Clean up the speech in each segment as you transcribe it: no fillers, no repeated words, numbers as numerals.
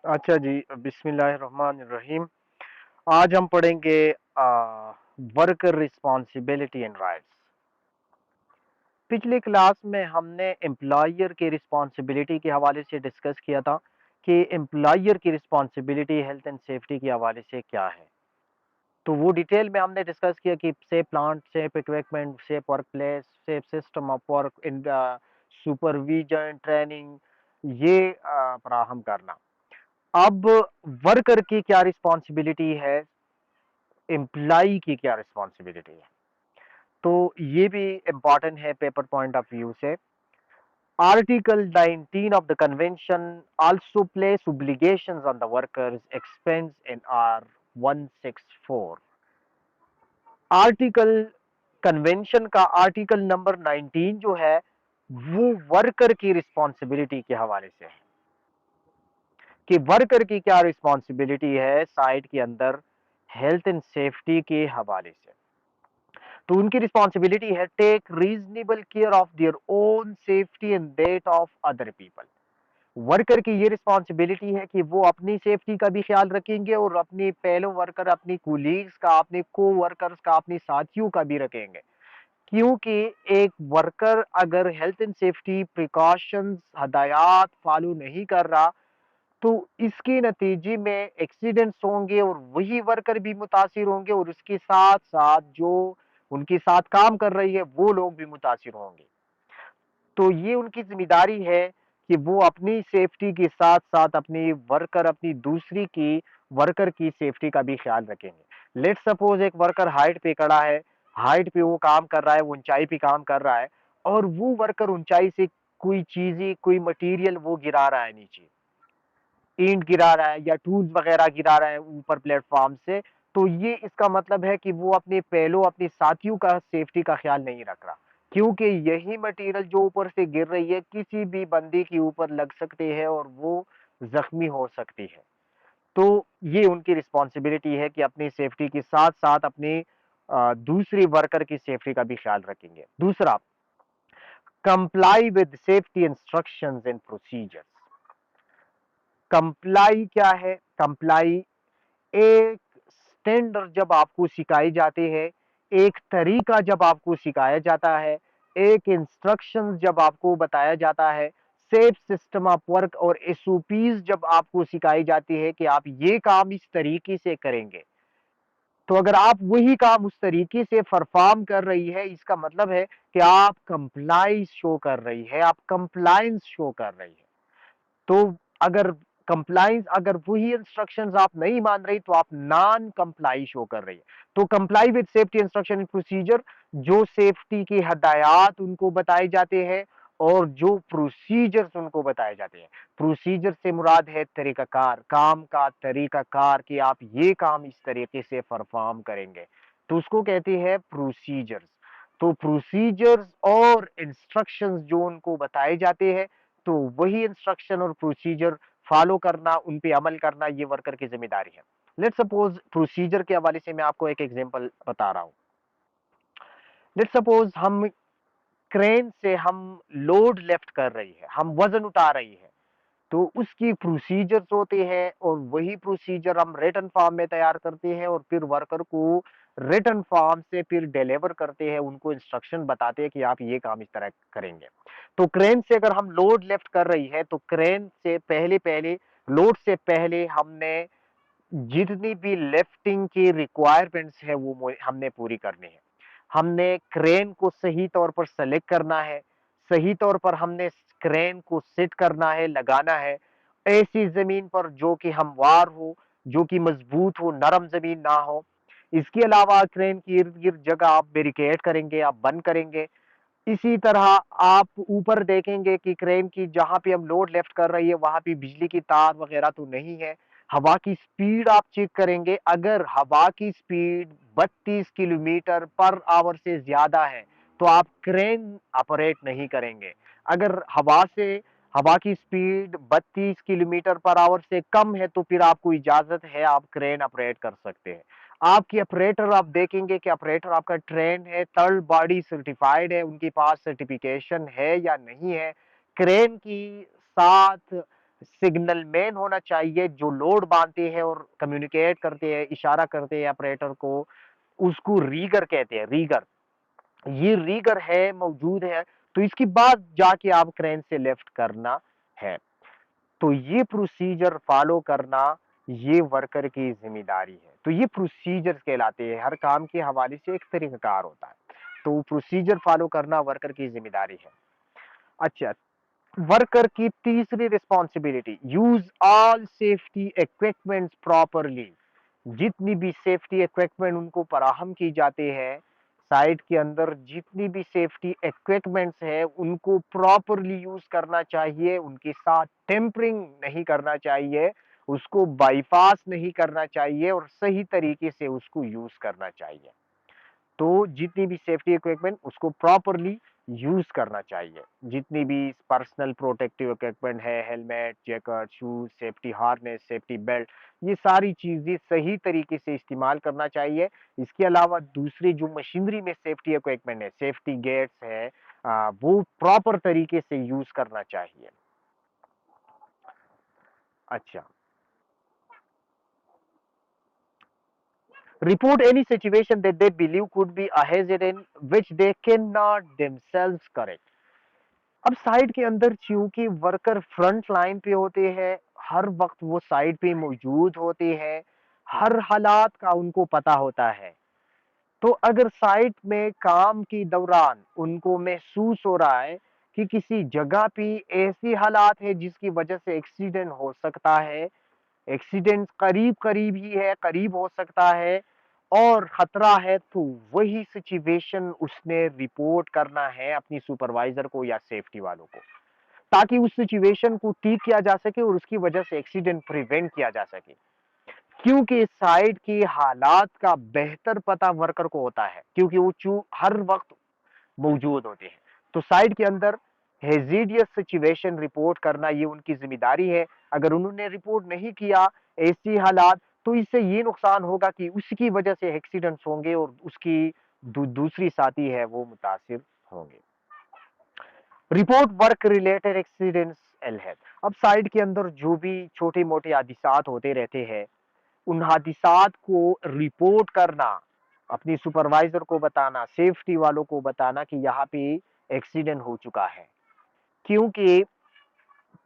अच्छा जी, बिस्मिल्लाहिर्रहमानिर्रहीम। आज हम पढ़ेंगे वर्कर रिस्पॉन्सिबिलिटी एंड राइट्स। पिछली क्लास में हमने एम्प्लॉयर की रिस्पॉन्सिबिलिटी के हवाले से डिस्कस किया था कि एम्प्लॉयर की रिस्पॉन्सिबिलिटी हेल्थ एंड सेफ्टी के हवाले से क्या है। तो वो डिटेल में हमने डिस्कस किया कि safe plant, safe equipment, safe work place, safe system of work, in supervision, training, ये फराहम करना। अब वर्कर की क्या रिस्पॉन्सिबिलिटी है, एम्प्लाई की क्या रिस्पॉन्सिबिलिटी है, तो ये भी इंपॉर्टेंट है पेपर पॉइंट ऑफ व्यू से। Article 19 of the convention also place obligations on the workers expense in R 164। Article convention का आर्टिकल नंबर 19 जो है वो वर्कर की रिस्पॉन्सिबिलिटी के हवाले से है कि वर्कर की क्या रिस्पॉन्सिबिलिटी है साइट के अंदर हेल्थ एंड सेफ्टी के हवाले से। तो उनकी रिस्पॉन्सिबिलिटी है take reasonable care of their own safety and that of other people. Worker की ये रिस्पॉन्सिबिलिटी है कि वो अपनी सेफ्टी का भी ख्याल रखेंगे और अपनी फेलो वर्कर, अपनी कुलीग्स का, अपने को वर्कर्स का, अपने साथियों का भी रखेंगे। क्योंकि एक वर्कर अगर हेल्थ एंड सेफ्टी प्रिकॉशंस, हदायत फॉलो नहीं कर रहा तो इसके नतीजे में एक्सीडेंट्स होंगे और वही वर्कर भी मुतासिर होंगे और उसके साथ साथ जो उनके साथ काम कर रही है वो लोग भी मुतासिर होंगे। तो ये उनकी जिम्मेदारी है कि वो अपनी सेफ्टी के साथ साथ अपनी दूसरी की वर्कर की सेफ्टी का भी ख्याल रखेंगे। लेट सपोज एक वर्कर हाइट पे खड़ा है, हाइट पे वो काम कर रहा है, वो ऊंचाई पे काम कर रहा है और वो वर्कर ऊंचाई से कोई चीजें, कोई मटेरियल वो गिरा रहा है नीचे, ईंट गिरा रहा है या टूल्स वगैरह गिरा रहा है ऊपर प्लेटफॉर्म से, तो ये इसका मतलब है कि वो अपने पहलों, अपने साथियों का सेफ्टी का ख्याल नहीं रख रहा। क्योंकि यही मटेरियल जो ऊपर से गिर रही है किसी भी बंदे के ऊपर लग सकते हैं और वो जख्मी हो सकती है। तो ये उनकी रिस्पॉन्सिबिलिटी है कि अपनी सेफ्टी के साथ साथ अपनी दूसरी वर्कर की सेफ्टी का भी ख्याल रखेंगे। दूसरा, comply with safety instructions and procedures. Comply क्या है? कंप्लाई एक स्टैंडर्ड जब आपको सिखाई जाती है, एक तरीका जब आपको सिखाया जाता है, एक इंस्ट्रक्शन जब आपको बताया जाता है, सेफ सिस्टम ऑफ वर्क और एसओपीज जब आपको सिखाई जाती है कि आप ये काम इस तरीके से करेंगे, तो अगर आप वही काम उस तरीके से परफॉर्म कर रही है इसका मतलब है कि आप कंप्लाइंस शो कर रही है, आप कंप्लायंस शो कर रही है। तो अगर कंप्लाइंस, अगर वही इंस्ट्रक्शंस आप नहीं मान रही तो आप नॉन कंप्लाई शो कर रही है। तो comply with safety instruction and procedure, जो सेफ्टी की हदायत उनको बताए जाते हैं और जो प्रोसीजर्स उनको बताए जाते हैं। प्रोसीजर से मुराद है तरीकाकार, काम का तरीकाकार कि आप ये काम इस तरीके से परफॉर्म करेंगे, तो उसको कहते हैं प्रोसीजर्स। तो प्रोसीजर्स और इंस्ट्रक्शंस जो उनको बताए जाते हैं, तो वही इंस्ट्रक्शन और प्रोसीजर फॉलो करना, उन पे अमल करना, ये वर्कर की जिम्मेदारी है। लेट सपोज प्रोसीजर के हवाले से मैं आपको एक एग्जांपल बता रहा हूं। लेट सपोज हम क्रेन से हम लोड लिफ्ट कर रही है, हम वजन उठा रही है, तो उसकी प्रोसीजर्स होते हैं और वही प्रोसीजर हम रिटन फॉर्म में तैयार करते हैं और फिर वर्कर को रिटन फॉर्म से फिर डिलीवर करते हैं, उनको इंस्ट्रक्शन बताते हैं कि आप ये काम इस तरह करेंगे। तो क्रेन से अगर हम लोड लिफ्ट कर रही है तो क्रेन से पहले पहले, लोड से पहले हमने जितनी भी लिफ्टिंग की रिक्वायरमेंट्स है वो हमने पूरी करनी है। हमने क्रेन को सही तौर पर सेलेक्ट करना है, सही तौर पर हमने क्रेन को सेट करना है, लगाना है ऐसी जमीन पर जो कि हमवार हो, जो कि मजबूत हो, नरम जमीन ना हो। इसके अलावा क्रेन की इर्द गिर्द जगह आप बैरिकेड करेंगे, आप बंद करेंगे। इसी तरह आप ऊपर देखेंगे कि क्रेन की जहां पे हम लोड लिफ्ट कर रही है वहां पे बिजली की तार वगैरह तो नहीं है। हवा की स्पीड आप चेक करेंगे, अगर हवा की स्पीड 32 किलोमीटर पर आवर से ज्यादा है तो आप क्रेन ऑपरेट नहीं करेंगे। अगर हवा की स्पीड 32 किलोमीटर पर आवर से कम है तो फिर आपको इजाजत है, आप क्रेन ऑपरेट कर सकते हैं। आपकी ऑपरेटर, आप देखेंगे कि ऑपरेटर आपका ट्रेन है, थर्ड बॉडी सर्टिफाइड है, उनके पास सर्टिफिकेशन है या नहीं है। क्रेन की साथ सिग्नल मैन होना चाहिए जो लोड बांधते हैं और कम्युनिकेट करते हैं, इशारा करते हैं ऑपरेटर को, उसको रीगर कहते हैं, रीगर। ये रीगर है, मौजूद है, तो इसके बाद जाके आप क्रेन से लिफ्ट करना है। तो ये प्रोसीजर फॉलो करना, ये वर्कर की जिम्मेदारी है। तो ये प्रोसीजर कहलाते हैं, हर काम के हवाले से एक तरीकाकार होता है, तो प्रोसीजर फॉलो करना वर्कर की जिम्मेदारी है। अच्छा, वर्कर की तीसरी responsibility, use all safety equipments properly. जितनी भी सेफ्टी इक्विपमेंट उनको फराहम की जाते हैं साइट के अंदर, जितनी भी सेफ्टी इक्विपमेंट्स है उनको प्रॉपरली यूज करना चाहिए, उनके साथ टेम्परिंग नहीं करना चाहिए, उसको बाईपास नहीं करना चाहिए और सही तरीके से उसको यूज करना चाहिए। तो जितनी भी सेफ्टी इक्विपमेंट उसको प्रॉपरली यूज करना चाहिए, जितनी भी पर्सनल प्रोटेक्टिव इक्विपमेंट है, helmet, jacket, shoes, safety harness, safety belt, ये सारी चीजें सही तरीके से इस्तेमाल करना चाहिए। इसके अलावा दूसरी जो मशीनरी में सेफ्टी इक्विपमेंट है, सेफ्टी गेट्स है, वो प्रॉपर तरीके से यूज करना चाहिए। अच्छा, report any situation that they believe could be a hazard in which they cannot themselves correct। अब साइट के अंदर चूंकि वर्कर फ्रंट लाइन पे होते हैं, हर वक्त वो साइट पे मौजूद होते हैं, हर हालात का उनको पता होता है। तो अगर साइट में काम के दौरान उनको महसूस हो रहा है कि किसी जगह पे ऐसी हालात है जिसकी वजह से एक्सीडेंट हो सकता है, एक्सीडेंट करीब करीब ही है, करीब हो सकता है और खतरा है, तो वही सिचुएशन उसने रिपोर्ट करना है अपनी सुपरवाइजर को या सेफ्टी वालों को, ताकि उस सिचुएशन को ठीक किया जा सके और उसकी वजह से एक्सीडेंट प्रिवेंट किया जा सके। क्योंकि साइड की हालात का बेहतर पता वर्कर को होता है, क्योंकि वो हर वक्त मौजूद होते हैं। तो साइड के अंदर हेजिडियस सिचुएशन रिपोर्ट करना ये उनकी जिम्मेदारी है। अगर उन्होंने रिपोर्ट नहीं किया ऐसी हालात, तो इससे ये नुकसान होगा कि उसकी वजह से एक्सीडेंट्स होंगे और उसकी दूसरी साथी है वो मुतासिर होंगे। रिपोर्ट वर्क रिलेटेड एक्सीडेंट्स एलहेड। अब साइड के अंदर जो भी छोटे मोटे हादिसात होते रहते हैं, उन हादिसात को रिपोर्ट करना, अपनी सुपरवाइजर को बताना, सेफ्टी वालों को बताना कि यहाँ पे एक्सीडेंट हो चुका है। क्योंकि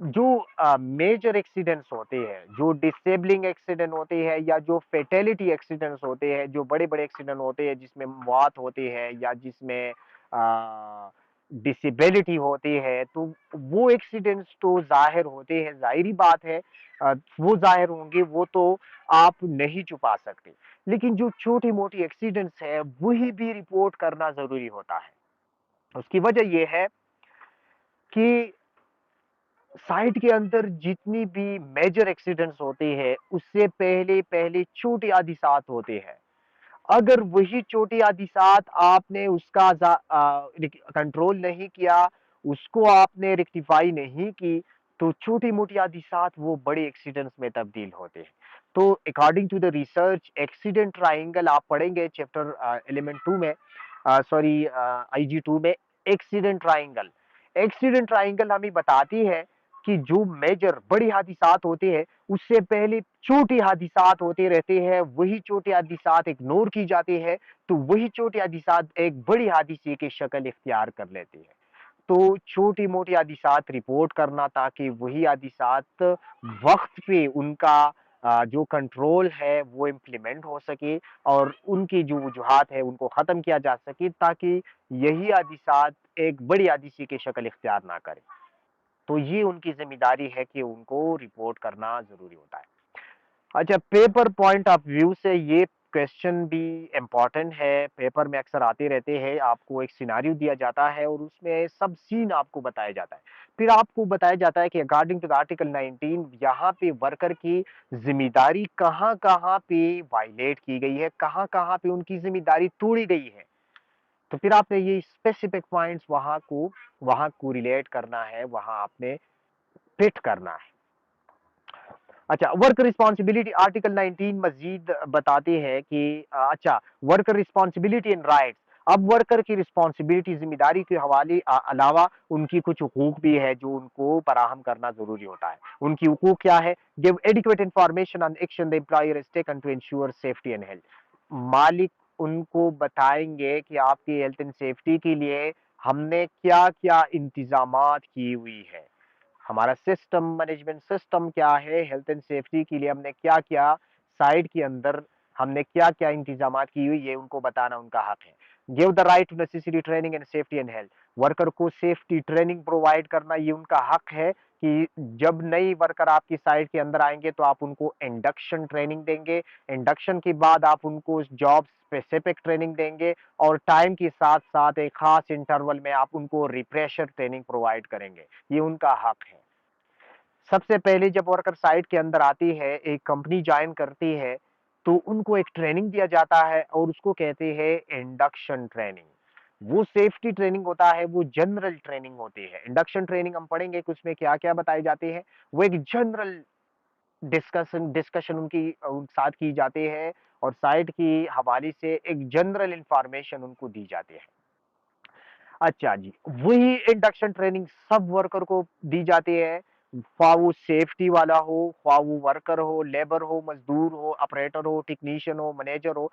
जो मेजर एक्सीडेंट्स होते हैं, जो डिसेबलिंग एक्सीडेंट होते हैं या जो फेटेलिटी एक्सीडेंट्स होते हैं, जो बड़े बड़े एक्सीडेंट होते हैं जिसमें मौत होती है या जिसमें डिसेबिलिटी होती है, तो वो एक्सीडेंट्स तो जाहिर होते हैं, जाहिरी बात है, वो जाहिर होंगे, वो तो आप नहीं छुपा सकते। लेकिन जो छोटी मोटी एक्सीडेंट्स है वही भी रिपोर्ट करना जरूरी होता है। उसकी वजह यह है कि साइट के अंदर जितनी भी मेजर एक्सीडेंट्स होते हैं उससे पहले पहले छोटे हादिसात होते हैं। अगर वही छोटी हादिसात आपने उसका कंट्रोल नहीं किया, उसको आपने रेक्टिफाई नहीं की, तो छोटी मोटी हादिसात वो बड़े एक्सीडेंट्स में तब्दील होते हैं। तो according to the research accident triangle आप पढ़ेंगे चैप्टर एलिमेंट 2 में, सॉरी IG 2 में। एक्सीडेंट ट्राइंगल, एक्सीडेंट ट्राइंगल हमें बताती है कि जो मेजर बड़ी हादिसात होते हैं उससे पहले छोटे हादिसात होते रहते हैं, वही छोटे हादिसात इग्नोर की जाते हैं, तो वही छोटे हादिसात एक बड़ी हादिसे की शक्ल इख्तियार कर लेते हैं। तो छोटी मोटी हादिसात रिपोर्ट करना ताकि वही हादिसात वक्त पे उनका जो कंट्रोल है वो इम्प्लीमेंट हो सके और उनकी जो वजूहात है उनको ख़त्म किया जा सके, ताकि यही हादिसात एक बड़ी हादिसे की शक्ल इख्तियार ना करें। तो ये उनकी जिम्मेदारी है कि उनको रिपोर्ट करना जरूरी होता है। अच्छा, पेपर पॉइंट ऑफ व्यू से ये क्वेश्चन भी इम्पोर्टेंट है, पेपर में अक्सर आते रहते हैं। आपको एक सिनारियो दिया जाता है और उसमें सब सीन आपको बताया जाता है, फिर आपको बताया जाता है कि अकॉर्डिंग टू द आर्टिकल 19 यहाँ पे वर्कर की जिम्मेदारी कहाँ कहाँ पे वायलेट की गई है, कहाँ कहाँ पे उनकी जिम्मेदारी तोड़ी गई है। तो फिर आपने ये स्पेसिफिक पॉइंट्स वहां को रिलेट करना है, वहां आपने फिट करना है। अच्छा, वर्क रिस्पॉन्सिबिलिटी आर्टिकल 19 मजीद बताते हैं कि अच्छा, वर्कर रिस्पॉन्सिबिलिटी एंड राइट्स। अब वर्कर की रिस्पॉन्सिबिलिटी, जिम्मेदारी के हवाले अलावा उनकी कुछ हुकूक भी है जो उनको फराहम करना जरूरी होता है। उनकी हुकूक क्या है? Give adequate information on action the employer is taken to ensure safety and health. मालिक उनको बताएंगे कि आपकी हेल्थ एंड सेफ्टी के लिए हमने क्या क्या इंतजामात की हुई है, हमारा सिस्टम, मैनेजमेंट सिस्टम क्या है, हेल्थ एंड सेफ्टी के लिए हमने क्या क्या साइड के अंदर हमने क्या क्या इंतजाम की हुई, ये उनको बताना उनका हक है। Give the right to necessary training and safety and health. Worker को सेफ्टी ट्रेनिंग प्रोवाइड करना ये उनका हक है कि जब नई वर्कर आपकी साइट के अंदर आएंगे तो आप उनको इंडक्शन ट्रेनिंग देंगे, इंडक्शन के बाद आप उनको जॉब स्पेसिफिक ट्रेनिंग देंगे और टाइम के साथ साथ एक खास इंटरवल में आप उनको रिफ्रेशर ट्रेनिंग प्रोवाइड करेंगे, ये उनका हक है। सबसे पहले जब वर्कर साइट के अंदर आती है, एक कंपनी ज्वाइन करती है, तो उनको एक ट्रेनिंग दिया जाता है और उसको कहते हैं इंडक्शन ट्रेनिंग। वो सेफ्टी ट्रेनिंग होता है, वो जनरल ट्रेनिंग होती है। इंडक्शन ट्रेनिंग हम पढ़ेंगे कि उसमें क्या क्या बताए जाते हैं। वो एक जनरल डिस्कशन डिस्कशन उनकी उन साथ की जाती है और साइट की हवाले से एक जनरल इंफॉर्मेशन उनको दी जाती है। अच्छा जी, वही इंडक्शन ट्रेनिंग सब वर्कर को दी जाती है, ख्वाह वो सेफ्टी वाला हो, ख्वाह वो वर्कर हो, लेबर हो, मजदूर हो, ऑपरेटर हो, टेक्नीशियन हो, मैनेजर हो,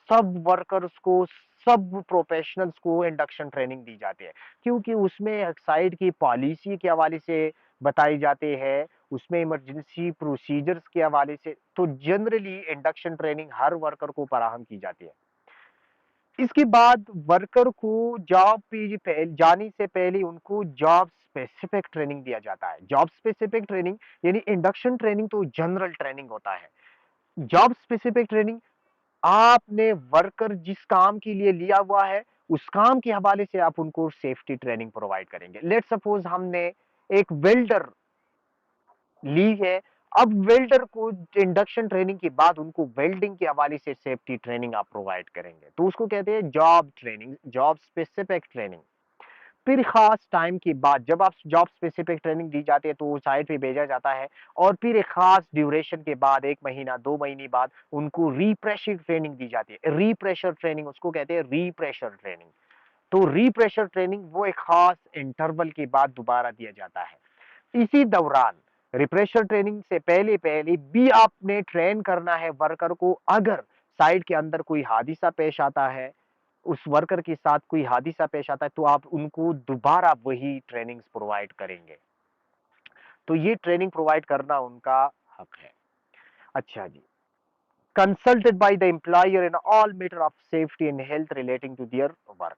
सब वर्कर्स को, सब प्रोफेशनल्स को इंडक्शन ट्रेनिंग दी जाती है। क्योंकि उसमें साइट की पॉलिसी के हवाले से बताई जाती है, उसमें इमरजेंसी प्रोसीजर्स के हवाले से, तो जनरली इंडक्शन ट्रेनिंग हर वर्कर को फराहम की जाती है। इसके बाद वर्कर को जॉब पे जाने से पहले उनको जॉब स्पेसिफिक ट्रेनिंग दिया जाता है। जॉब स्पेसिफिक ट्रेनिंग यानी इंडक्शन ट्रेनिंग तो जनरल ट्रेनिंग होता है। जॉब स्पेसिफिक ट्रेनिंग, आपने वर्कर जिस काम के लिए लिया हुआ है उस काम के हवाले से आप उनको सेफ्टी ट्रेनिंग प्रोवाइड करेंगे। लेट सपोज हमने एक वेल्डर ली है, अब वेल्डर को इंडक्शन ट्रेनिंग के बाद उनको वेल्डिंग के हवाले से सेफ्टी ट्रेनिंग आप प्रोवाइड करेंगे, तो उसको कहते हैं job training, job specific training. फिर खास टाइम के बाद जब आप जॉब स्पेसिफिक ट्रेनिंग दी जाती है तो वो साइट पे भेजा जाता है और फिर एक खास ड्यूरेशन के बाद, 1 महीना 2 महीने बाद, उनको रिप्रेशर ट्रेनिंग दी जाती है। रिप्रेशर ट्रेनिंग उसको कहते हैं, रिप्रेशर ट्रेनिंग। तो रिप्रेशर ट्रेनिंग वो एक खास इंटरवल के बाद दोबारा दिया जाता है। इसी दौरान रिप्रेशर ट्रेनिंग से पहले पहले भी आपने ट्रेन करना है वर्कर को। अगर साइट के अंदर कोई हादसा पेश आता है, उस वर्कर के साथ कोई हादसा पेश आता है, तो आप उनको दोबारा वही ट्रेनिंग्स प्रोवाइड करेंगे। तो ये ट्रेनिंग प्रोवाइड करना उनका हक है। अच्छा जी, consulted by the employer in all matter of safety and health relating to their work.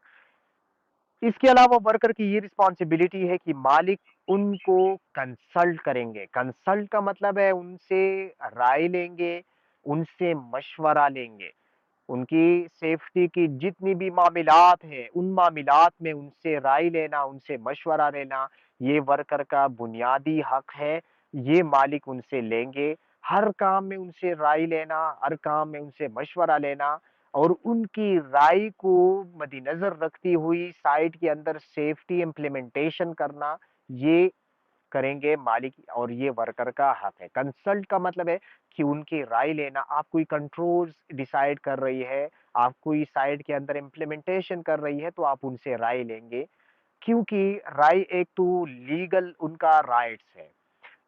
इसके अलावा वर्कर की ये रिस्पॉन्सिबिलिटी है कि मालिक उनको कंसल्ट करेंगे। कंसल्ट का मतलब है उनसे राय लेंगे, उनसे मशवरा लेंगे। उनकी सेफ्टी की जितनी भी मामलात हैं, उन मामलात में उनसे राय लेना, उनसे मशवरा लेना, ये वर्कर का बुनियादी हक है। ये मालिक उनसे लेंगे। हर काम में उनसे राय लेना, हर काम में उनसे मशवरा लेना और उनकी राय को मद्देनजर रखती हुई साइट के अंदर सेफ्टी इम्प्लीमेंटेशन करना, ये करेंगे मालिक और ये वर्कर का हक है। कंसल्ट का मतलब है कि उनकी राय लेना। आप कोई कंट्रोल्स डिसाइड कर रही है, आप कोई साइट के अंदर इम्प्लीमेंटेशन कर रही है, तो आप उनसे राय लेंगे, क्योंकि राय एक तो लीगल उनका राइट्स है।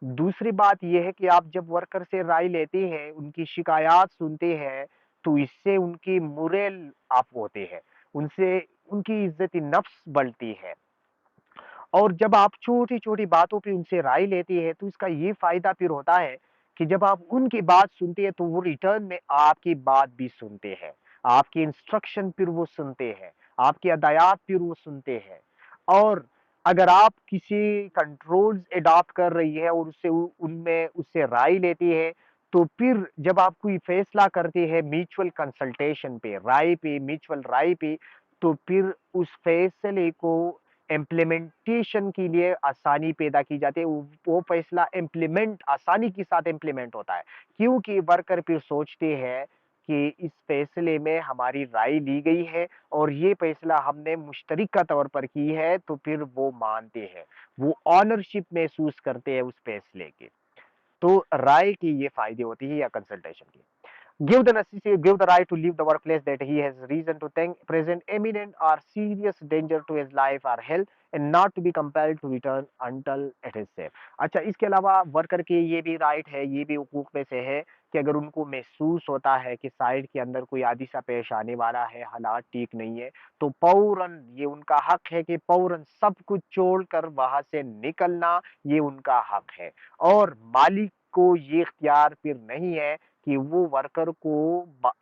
दूसरी बात यह है कि आप जब वर्कर से राय लेते हैं, उनकी शिकायत सुनते हैं, तो इससे उनकी मोरल अप होते हैं, उनसे उनकी इज्जत नफ्स बढ़ती है। और जब आप छोटी-छोटी बातों पे उनसे राय लेते हैं, तो इसका ये फ़ायदा फिर होता है कि जब आप उनकी बात सुनते हैं, तो वो रिटर्न में आपकी बात भी सुनते हैं। आपकी इंस्ट्रक्शन फिर वो सुनते हैं, आपकी हदायत फिर वो सुनते हैं। और अगर आप किसी कंट्रोल्स एडॉप्ट कर रही है और उससे उनमें उससे राय लेती है, तो फिर जब आप कोई फैसला करते हैं म्यूचुअल कंसल्टेशन पे, राय पे, म्यूचुअल राय पे, तो फिर उस फैसले को इम्प्लीमेंटेशन के लिए आसानी पैदा की जाती है। वो फैसला इम्प्लीमेंट आसानी के साथ इम्प्लीमेंट होता है, क्योंकि वर्कर फिर सोचते हैं कि इस फैसले में हमारी राय ली गई है और ये फैसला हमने मुश्तरका तौर पर की है, तो फिर वो मानते हैं, वो ऑनरशिप महसूस करते हैं उस फैसले के। तो राय की ये फायदे होती है या कंसल्टेशन की। give the necessity, give the right to leave the workplace that he has reason to think present imminent or serious danger to his life or health and not to be compelled to return until it is safe. अच्छा, इसके अलावा worker के ये भी right है, ये भी हुकूक में से है कि अगर उनको महसूस होता है कि साइड के अंदर कोई हादसा पेश आने वाला है, हालात ठीक नहीं है, तो फौरन ये उनका हक है कि फौरन सब कुछ छोड़कर वहां से निकलना, ये उनका हक है। और मालिक को ये इख्तियार फिर नहीं है कि वो वर्कर को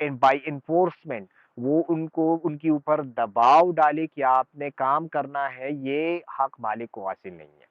बाय इन्फोर्समेंट वो उनको उनके ऊपर दबाव डाले कि आपने काम करना है, ये हक मालिक को हासिल नहीं है।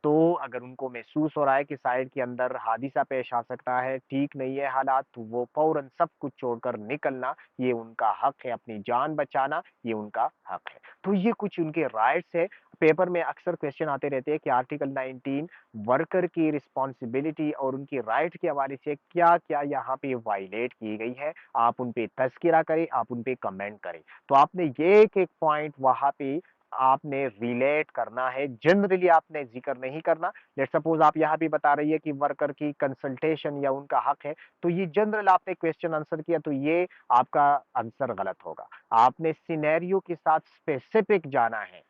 तो अगर उनको महसूस हो रहा है कि साइड के अंदर हादसा पेश आ सकता है, ठीक नहीं है हालात, तो वो फौरन सब कुछ छोड़कर निकलना, ये उनका हक है, अपनी जान बचाना ये उनका हक है। तो ये कुछ उनके राइट्स है। पेपर में अक्सर क्वेश्चन आते रहते हैं कि आर्टिकल 19 वर्कर की रिस्पॉन्सिबिलिटी और उनकी राइट के हवाले से क्या क्या यहाँ पे वायलेट की गई है, आप उन पे तस्करा करें, आप उन पे कमेंट करें। तो आपने ये एक एक पॉइंट वहां पे आपने रिलेट करना है, जनरली आपने जिक्र नहीं करना। लेट सपोज आप यहाँ भी बता रही है कि वर्कर की कंसल्टेशन या उनका हक है, तो ये जनरल आपने क्वेश्चन आंसर किया, तो ये आपका आंसर गलत होगा। आपने सिनेरियो के साथ स्पेसिफिक जाना है,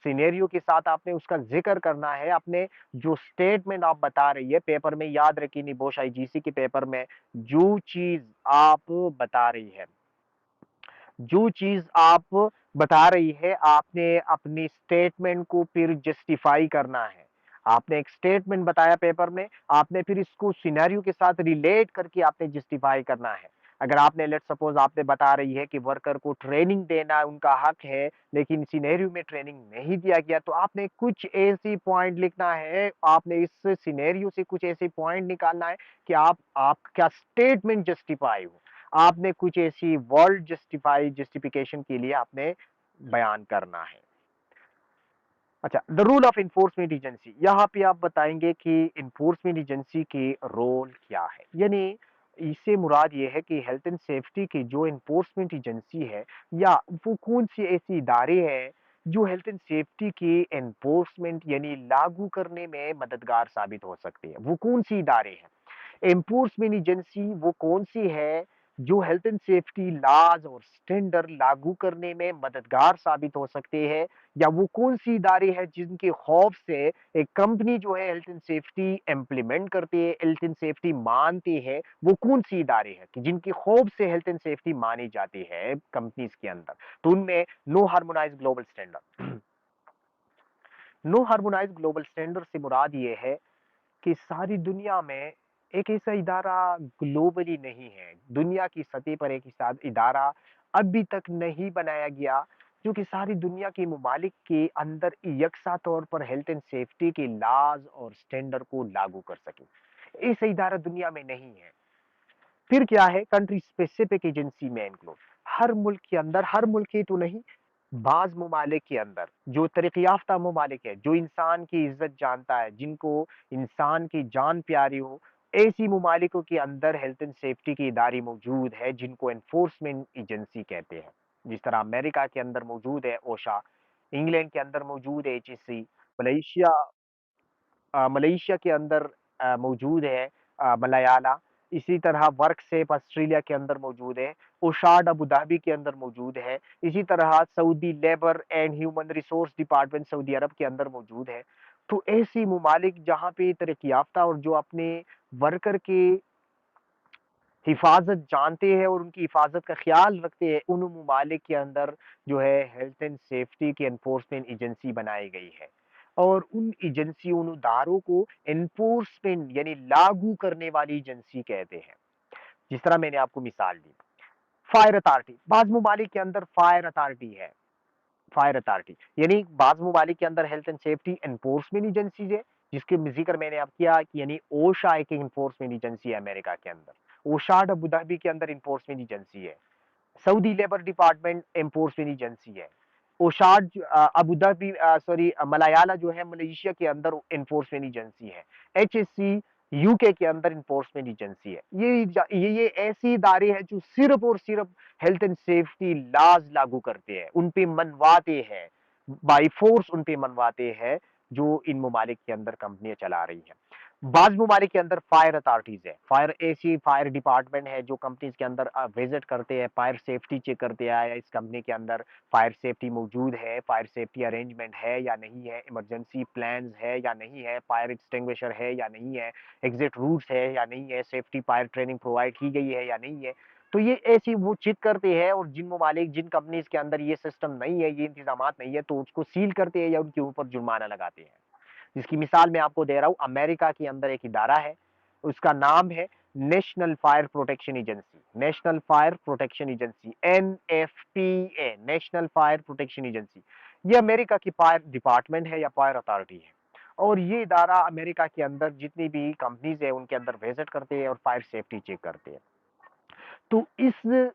सिनेरियो के साथ आपने उसका जिक्र करना है। अपने जो स्टेटमेंट आप बता रही है, पेपर में याद रखी, निबोश आईजीसी के पेपर में जो चीज आप बता रही है, जो चीज आप बता रही है, आपने अपनी स्टेटमेंट को फिर जस्टिफाई करना है। आपने एक स्टेटमेंट बताया पेपर में, आपने फिर इसको सिनेरियो के साथ रिलेट करके आपने जस्टिफाई करना है। अगर आपने लेट सपोज आपने बता रही है कि वर्कर को ट्रेनिंग देना उनका हक है, लेकिन सिनेरियो में ट्रेनिंग नहीं दिया गया, तो आपने कुछ ऐसी पॉइंट लिखना है, आपने इस सिनेरियो से कुछ ऐसे पॉइंट निकालना है कि आपका स्टेटमेंट जस्टिफाई हो। आपने कुछ ऐसी वर्ड जस्टिफिकेशन के लिए आपने बयान करना है। अच्छा, the rule of enforcement agency, यहाँ पे आप बताएंगे कि इन्फोर्समेंट एजेंसी के रोल क्या है। यानी इससे मुराद ये है कि हेल्थ एंड सेफ्टी की जो इन्फोर्समेंट एजेंसी है, या वो कौन सी ऐसी इदारे हैं जो हेल्थ एंड सेफ्टी की एनफोर्समेंट यानी लागू करने में मददगार साबित हो सकती है, वो कौन सी इदारे हैं। एनफोर्समेंट एजेंसी वो कौन सी है जो हेल्थ एंड सेफ्टी लॉज और स्टैंडर्ड लागू करने में मददगार साबित हो सकते हैं, या वो कौन सी इदारे हैं जिनके खौफ से एक कंपनी जो है हेल्थ एंड सेफ्टी इंप्लीमेंट करती है, हेल्थ एंड सेफ्टी मानती है, वो कौन सी इदारे हैं कि जिनकी खौफ से हेल्थ एंड सेफ्टी मानी जाती है कंपनीज के अंदर। तो उनमें no harmonise global standard, no harmonise global standard से मुराद ये है कि सारी दुनिया में एक ऐसा इदारा ग्लोबली नहीं है, दुनिया की सतह पर एक ऐसा इदारा अभी तक नहीं बनाया गया जो कि सारी दुनिया के ममालिक के अंदर यकसा तौर पर हेल्थ एंड सेफ्टी के लॉज और स्टैंडर्ड को लागू कर सके। ऐसा इदारा दुनिया में नहीं है। फिर क्या है, कंट्री स्पेसिफिक एजेंसी में इंक्लूड, हर मुल्क के अंदर, हर मुल्क ही तो नहीं, बाज ममालिक के अंदर जो तरक्की याफ्ता ममालिक है, जो इंसान की इज्जत जानता है, जिनको इंसान की जान प्यारी हो, ऐसी ममालिकों के अंदर हेल्थ एंड सेफ्टी की इदारे मौजूद है जिनको एनफोर्समेंट एजेंसी कहते हैं। जिस तरह अमेरिका के अंदर मौजूद है ओशा, इंग्लैंड के अंदर मौजूद है एचएससी, मलेशिया मलेशिया के अंदर मौजूद है मलयाला, इसी तरह वर्कसेप ऑस्ट्रेलिया के अंदर मौजूद है, ओशाड अबू धाबी के अंदर मौजूद है, इसी तरह Saudi labour and human resource department Saudi Arab के अंदर मौजूद है। तो ऐसी ममालिक जहाँ पे तरक्की याफ्ता और जो अपने वर्कर की हिफाजत जानते हैं और उनकी हिफाजत का ख्याल रखते हैं, उन ममालिक के अंदर जो है हेल्थ एंड सेफ्टी की एनफोर्समेंट एजेंसी बनाई गई है। और उन एजेंसी, उन इदारों को एनफोर्समेंट यानी लागू करने वाली एजेंसी कहते हैं। जिस तरह मैंने आपको मिसाल दी, फायर अथॉरिटी, बाज ममालिक के अंदर फायर अथॉरिटी है, फायर अथॉरिटी यानी बाज ममालिक के अंदर health and safety enforcement agencies है, जिसके जिक्र मैंने अब किया कि यानी ओशा एक एनफोर्समेंट एजेंसी है अमेरिका के अंदर, ओशाड अबू धाबी के अंदर एनफोर्समेंट एजेंसी है, Saudi labour department enforcement agency है, ओशाड अबू धाबी सॉरी मलायाला जो है मलेशिया के अंदर एनफोर्समेंट एजेंसी है, एचएससी यूके के अंदर इन्फोर्समेंट एजेंसी है। ये ऐसी इदारे हैं जो सिर्फ और सिर्फ हेल्थ एंड सेफ्टी लॉज लागू करते हैं, उन पे मनवाते हैं, बाई फोर्स उन पे मनवाते हैं, जो इन ममालिक के अंदर कंपनियां चला रही हैं। बाज ममालिक के अंदर फायर अथॉरिटीज है, फायर ऐसी फायर डिपार्टमेंट है जो कंपनीज के अंदर विजिट करते हैं, फायर सेफ्टी चेक करते हैं या इस कंपनी के अंदर फायर सेफ्टी मौजूद है, फायर सेफ्टी अरेंजमेंट है या नहीं है, इमरजेंसी प्लान्स है या नहीं है, फायर एक्सटिंग्विशर है या नहीं है, एग्जिट रूट्स है या नहीं है, सेफ्टी फायर ट्रेनिंग प्रोवाइड की गई है या नहीं है। तो ये ऐसी वो चेक करते हैं, और जिन ममालिक जिन कंपनीज के अंदर ये सिस्टम नहीं है, ये इंतजाम नहीं है, तो उसको सील करते हैं या उनके ऊपर जुर्माना लगाते हैं। जिसकी मिसाल मैं आपको दे रहा हूं, अमेरिका के अंदर एक इदारा है, उसका नाम है national fire protection agency, national fire protection agency, NFPA, national fire protection agency. ये अमेरिका की फायर डिपार्टमेंट है या फायर अथॉरिटी है, और ये इदारा अमेरिका के अंदर जितनी भी कंपनीज है उनके अंदर विजिट करते हैं और फायर सेफ्टी चेक करते हैं। तो इस